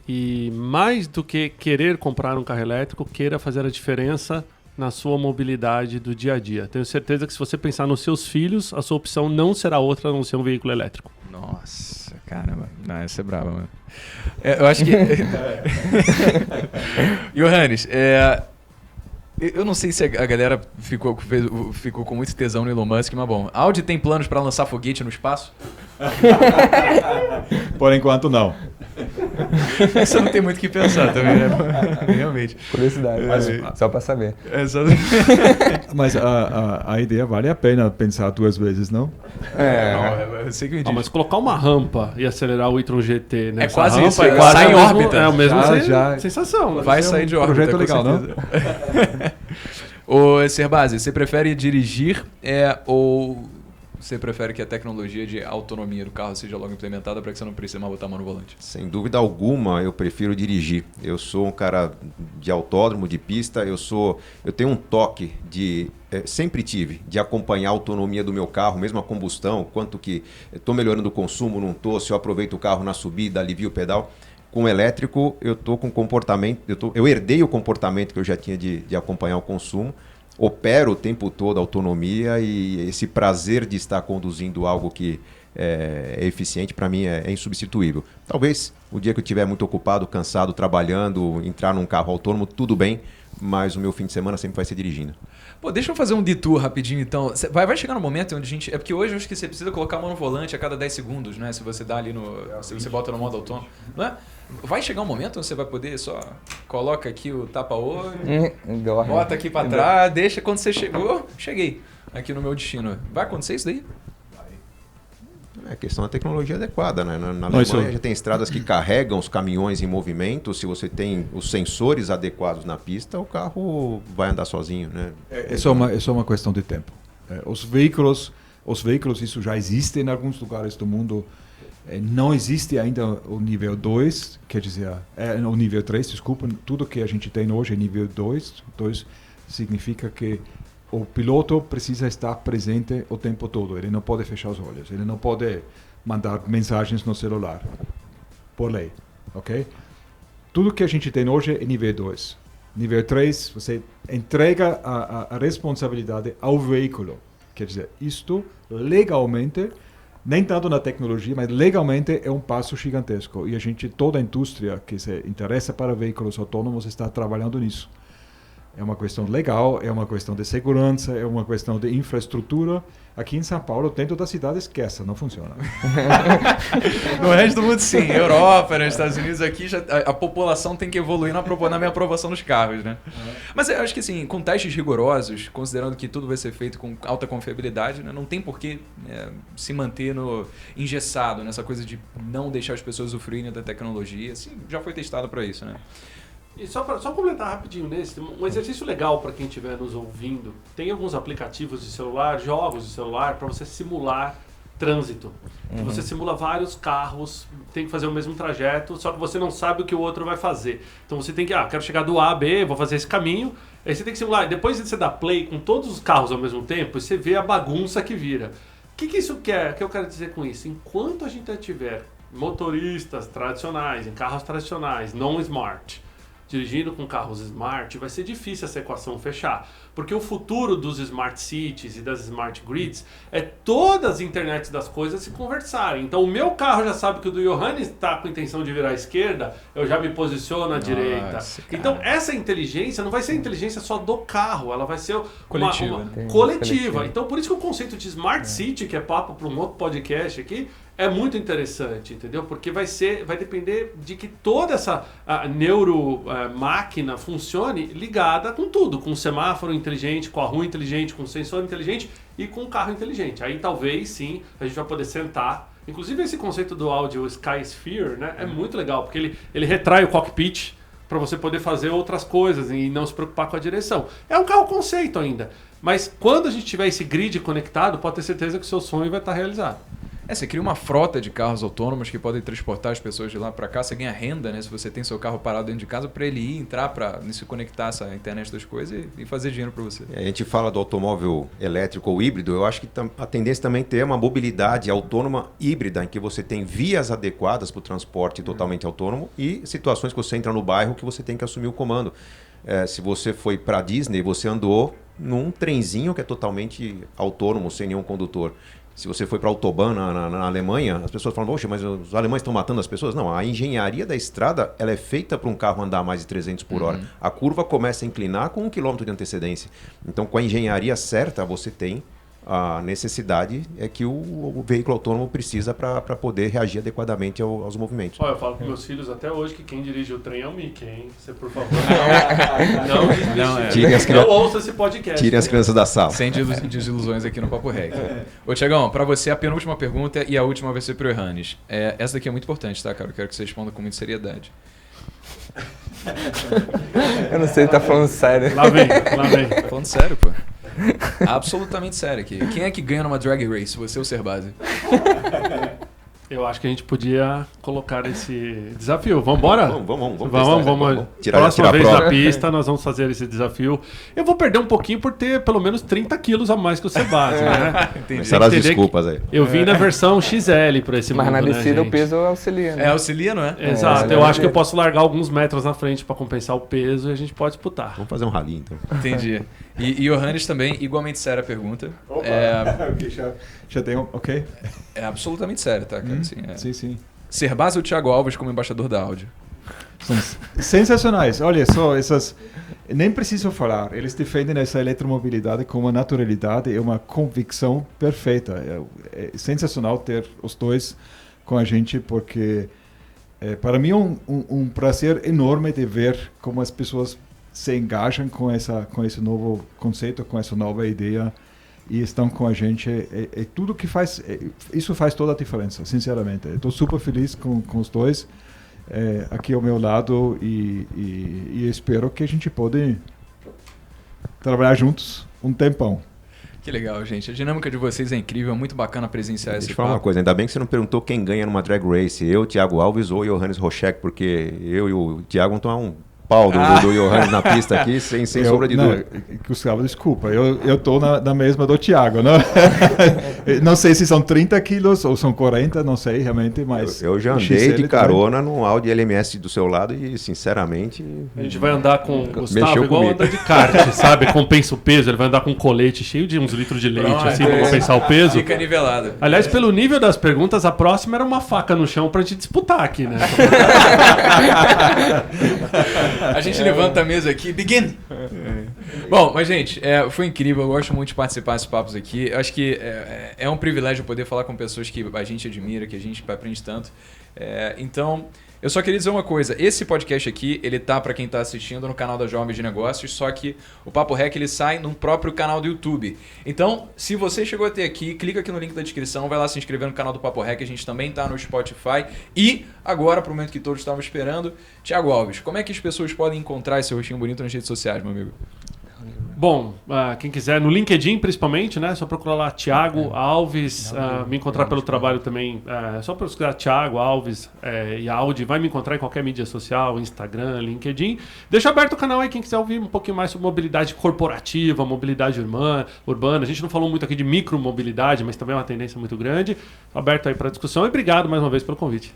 e, mais do que querer comprar um carro elétrico, queira fazer a diferença na sua mobilidade do dia a dia. Tenho certeza que se você pensar nos seus filhos, a sua opção não será outra a não ser um veículo elétrico. Nossa, caramba. Não, essa é brava, mano. Eu acho que... Johannes, eu não sei se a galera ficou com muito tesão no Elon Musk, mas bom. A Audi tem planos para lançar foguete no espaço? Por enquanto, não. Você não tem muito o que pensar também, né? Realmente. Curiosidade, só para saber. Mas a ideia vale a pena pensar 2 vezes, não? Eu sei que me diz. Mas colocar uma rampa e acelerar o e-tron GT nessa quase rampa, isso, sai em órbita. É o mesmo Já. sensação. Né? Vai sair de órbita. Projeto com legal, certeza. Ô, Serbase, você prefere dirigir ou você prefere que a tecnologia de autonomia do carro seja logo implementada para que você não precise mais botar a mão no volante? Sem dúvida alguma, eu prefiro dirigir. Eu sou um cara de autódromo, de pista, eu tenho um toque sempre tive, de acompanhar a autonomia do meu carro, mesmo a combustão, quanto que estou melhorando o consumo, não estou, se eu aproveito o carro na subida, alivio o pedal. Com o elétrico, eu estou com comportamento, eu herdei o comportamento que eu já tinha de acompanhar o consumo, opero o tempo todo a autonomia e esse prazer de estar conduzindo algo que é eficiente, para mim é insubstituível. Talvez o dia que eu estiver muito ocupado, cansado, trabalhando, entrar num carro autônomo, tudo bem, mas o meu fim de semana sempre vai ser dirigindo. Pô, deixa eu fazer um detour rapidinho então. Vai chegar no momento onde a gente... É porque hoje eu acho que você precisa colocar a mão no volante a cada 10 segundos, né? Se você dá ali se você bota no modo autônomo. Não é? Vai chegar um momento onde você vai poder só... Coloca aqui o tapa-olho, bota aqui pra trás, deixa. Quando você chegou, cheguei aqui no meu destino. Vai acontecer isso daí? É questão da tecnologia adequada, né? Na Alemanha já tem estradas que carregam os caminhões em movimento. Se você tem os sensores adequados na pista, o carro vai andar sozinho, né? É só uma questão de tempo. Os veículos, isso já existe em alguns lugares do mundo. Não existe ainda o nível 2, quer dizer, o nível 3, desculpa. Tudo que a gente tem hoje é nível 2. 2 significa que o piloto precisa estar presente o tempo todo. Ele não pode fechar os olhos. Ele não pode mandar mensagens no celular, por lei. Ok? Tudo que a gente tem hoje é nível 2. Nível 3, você entrega a responsabilidade ao veículo. Quer dizer, isto legalmente, nem tanto na tecnologia, mas legalmente é um passo gigantesco. E toda a indústria que se interessa para veículos autônomos está trabalhando nisso. É uma questão legal, é uma questão de segurança, é uma questão de infraestrutura. Aqui em São Paulo, dentro da cidade, esqueça, não funciona. No resto do mundo, sim. Europa, nos Estados Unidos, aqui já, a população tem que evoluir na minha aprovação dos carros, né? Mas eu acho que, assim, com testes rigorosos, considerando que tudo vai ser feito com alta confiabilidade, né, não tem por que se manter engessado nessa coisa de não deixar as pessoas usufruírem da tecnologia. Assim, já foi testado para isso, né? E só completar rapidinho nesse, um exercício legal para quem estiver nos ouvindo. Tem alguns aplicativos de celular, jogos de celular, para você simular trânsito. Você simula vários carros, tem que fazer o mesmo trajeto, só que você não sabe o que o outro vai fazer. Então você tem que, quero chegar do A a B, vou fazer esse caminho. Aí você tem que simular. Depois de você dar play com todos os carros ao mesmo tempo, você vê a bagunça que vira. O que isso quer? O que eu quero dizer com isso? Enquanto a gente tiver motoristas tradicionais, em carros tradicionais, não smart, dirigindo com carros smart, vai ser difícil essa equação fechar. Porque o futuro dos smart cities e das smart grids é todas as internets das coisas se conversarem. Então o meu carro já sabe que o do Johannes está com a intenção de virar à esquerda, eu já me posiciono à direita. Então essa inteligência não vai ser a inteligência só do carro, ela vai ser coletiva. Coletiva. Então por isso que o conceito de smart city, que é papo para um outro podcast aqui, é muito interessante, entendeu? Porque vai depender de que toda essa neuromáquina funcione ligada com tudo, com o semáforo inteligente, com a rua inteligente, com o sensor inteligente e com o carro inteligente. Aí talvez sim a gente vai poder sentar. Inclusive esse conceito do áudio Sky Sphere, né, é muito legal, porque ele retrai o cockpit para você poder fazer outras coisas e não se preocupar com a direção. É um carro conceito ainda, mas quando a gente tiver esse grid conectado, pode ter certeza que o seu sonho vai estar realizado. Você cria uma frota de carros autônomos que podem transportar as pessoas de lá para cá. Você ganha renda, né? Se você tem seu carro parado dentro de casa, para ele ir, entrar, para se conectar essa internet das coisas e fazer dinheiro para você. A gente fala do automóvel elétrico ou híbrido. Eu acho que a tendência também é ter uma mobilidade autônoma híbrida, em que você tem vias adequadas para o transporte totalmente autônomo e situações que você entra no bairro que você tem que assumir o comando. Se você foi para Disney, você andou num trenzinho que é totalmente autônomo, sem nenhum condutor. Se você foi para Autobahn na Alemanha, as pessoas falam, poxa, mas os alemães estão matando as pessoas. Não, a engenharia da estrada ela é feita para um carro andar mais de 300 por hora. A curva começa a inclinar com 1 km de antecedência. Então, com a engenharia certa, você tem a necessidade que o veículo autônomo precisa para poder reagir adequadamente aos movimentos. Olha, eu falo com meus filhos até hoje que quem dirige o trem é o Mickey, hein? Você, por favor, não ouça esse podcast. Tirem as crianças da sala. Sem desilusões aqui no Papo Rec. Ô, Tiagão, para você a penúltima pergunta e a última vai ser pro Johannes. Essa daqui é muito importante, tá, cara? Eu quero que você responda com muita seriedade. Eu não sei se tá falando sério. Lá vem. Tá falando sério, pô. Absolutamente sério aqui. Quem é que ganha numa drag race? Você ou o Serbasi? Eu acho que a gente podia colocar esse desafio. Vamos embora? Vamos. Próxima vez na pista, nós vamos fazer esse desafio. Eu vou perder um pouquinho por ter pelo menos 30 quilos a mais que o Serbasi, né? Entendi. Será as desculpas aí. Eu vim na versão XL para esse Mas mundo, na descida né, o peso auxilia, né? Auxilia, não é? Exato. Eu acho que eu posso largar alguns metros na frente para compensar o peso e a gente pode disputar. Vamos fazer um rally, então. Entendi. E Johannes também, igualmente séria a pergunta. Opa, já tem ok? É absolutamente sério, tá, cara? Sim. Serbasi ou Thiago Alves como embaixador da Audi? São sensacionais. Olha só, essas... Nem preciso falar. Eles defendem essa eletromobilidade com uma naturalidade e uma convicção perfeita. É sensacional ter os dois com a gente, porque para mim é um prazer enorme de ver como as pessoas se engajam com esse novo conceito, com essa nova ideia e estão com a gente. É tudo que faz, isso faz toda a diferença, sinceramente. Estou super feliz com os dois aqui ao meu lado e espero que a gente pode trabalhar juntos um tempão. Que legal, gente. A dinâmica de vocês é incrível, é muito bacana presenciar esse Deixa eu falar uma coisa, ainda bem que você não perguntou quem ganha numa drag race, eu, Thiago Alves ou Johannes Rochek, porque eu e o Thiago estão a um pau do Johannes na pista aqui, sem sombra de dúvida. Gustavo, desculpa, eu tô na mesma do Thiago, né? Não sei se são 30 quilos ou são 40, não sei realmente, mas... Eu já andei de carona no Audi LMS do seu lado e, sinceramente... A gente vai andar com o Gustavo igual andar de kart, sabe? Compensa o peso, ele vai andar com um colete cheio de uns litros de leite, assim, pra compensar o peso. Fica nivelado. Aliás, pelo nível das perguntas, a próxima era uma faca no chão pra gente disputar aqui, né? A gente levanta a mesa aqui. Begin! Bom, mas gente, foi incrível, eu gosto muito de participar desses papos aqui. Eu acho que é um privilégio poder falar com pessoas que a gente admira, que a gente aprende tanto. Então, eu só queria dizer uma coisa, esse podcast aqui, ele tá, para quem tá assistindo, no canal da Jovens de Negócios, só que o Papo Rec, ele sai no próprio canal do YouTube. Então, se você chegou até aqui, clica aqui no link da descrição, vai lá se inscrever no canal do Papo Rec, a gente também tá no Spotify. E agora, pro momento que todos estavam esperando, Thiago Alves, como é que as pessoas podem encontrar esse rostinho bonito nas redes sociais, meu amigo? Bom, quem quiser, no LinkedIn principalmente, né? Só procurar lá Thiago Alves, me encontrar pelo trabalho também. Só procurar Thiago Alves e Audi, vai me encontrar em qualquer mídia social, Instagram, LinkedIn. Deixa aberto o canal aí, quem quiser ouvir um pouquinho mais sobre mobilidade corporativa, mobilidade urbana. A gente não falou muito aqui de micromobilidade, mas também é uma tendência muito grande. Aberto aí para discussão e obrigado mais uma vez pelo convite.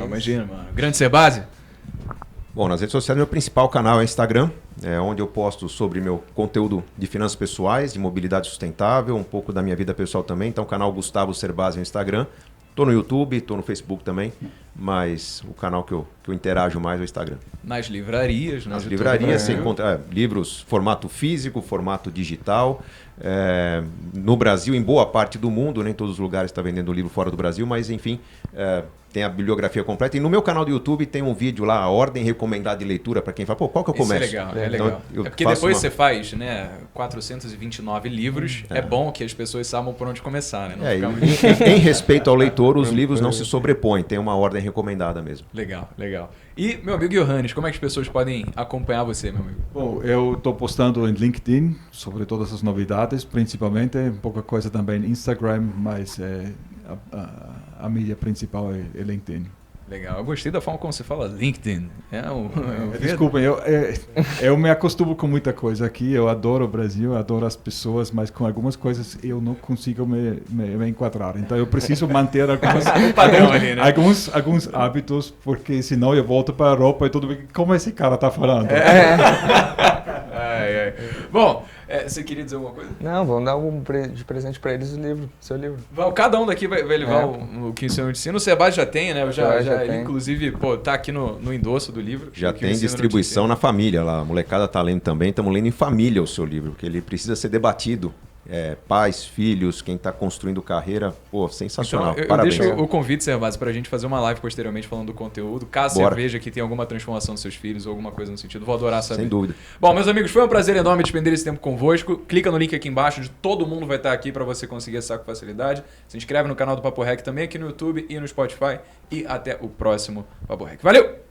Imagina, mano. Grande Sebase? Bom, nas redes sociais, meu principal canal é Instagram, onde eu posto sobre meu conteúdo de finanças pessoais, de mobilidade sustentável, um pouco da minha vida pessoal também. Então, o canal Gustavo Cerbasi no Instagram. Estou no YouTube, estou no Facebook também, mas o canal que eu interajo mais é o Instagram. Nas livrarias, né? Nas livrarias você encontra livros formato físico, formato digital. No Brasil, em boa parte do mundo, nem todos os lugares estão vendendo livro fora do Brasil, mas enfim, tem a bibliografia completa. E no meu canal do YouTube tem um vídeo lá, a ordem recomendada de leitura, para quem fala, qual que eu começo? Isso é legal, legal. Então, porque depois você faz, né, 429 livros, é bom que as pessoas saibam por onde começar, né? Não ficar muito... em respeito ao leitor, os livros não se sobrepõem, tem uma ordem recomendada mesmo. Legal, legal. E, meu amigo Johannes, como é que as pessoas podem acompanhar você, meu amigo? Bom, eu estou postando em LinkedIn sobre todas as novidades, principalmente, pouca coisa também no Instagram, mas a mídia principal é LinkedIn. Legal, eu gostei da forma como você fala LinkedIn. Desculpem, eu me acostumo com muita coisa aqui, eu adoro o Brasil, adoro as pessoas, mas com algumas coisas eu não consigo me enquadrar. Então eu preciso manter alguns hábitos, porque senão eu volto para a Europa e tudo bem. Como esse cara está falando? Bom, você queria dizer alguma coisa? Não, vamos dar de presente para eles seu livro. Cada um daqui vai levar o que o senhor ensina. O Sebastião já tem, né? Já ele, tem. inclusive, tá aqui no endosso do livro. Já tem distribuição na família lá. A molecada tá lendo também. Estamos lendo em família o seu livro, porque ele precisa ser debatido. Pais, filhos, quem está construindo carreira, sensacional. Então, eu parabéns. deixo o convite, Serbasi, para a gente fazer uma live posteriormente falando do conteúdo. Caso você veja que tem alguma transformação dos seus filhos ou alguma coisa no sentido, vou adorar saber. Sem dúvida. Bom, meus amigos, foi um prazer enorme despender esse tempo convosco. Clica no link aqui embaixo, de todo mundo vai estar aqui para você conseguir acessar com facilidade. Se inscreve no canal do Papo Rec também aqui no YouTube e no Spotify. E até o próximo Papo Rec. Valeu!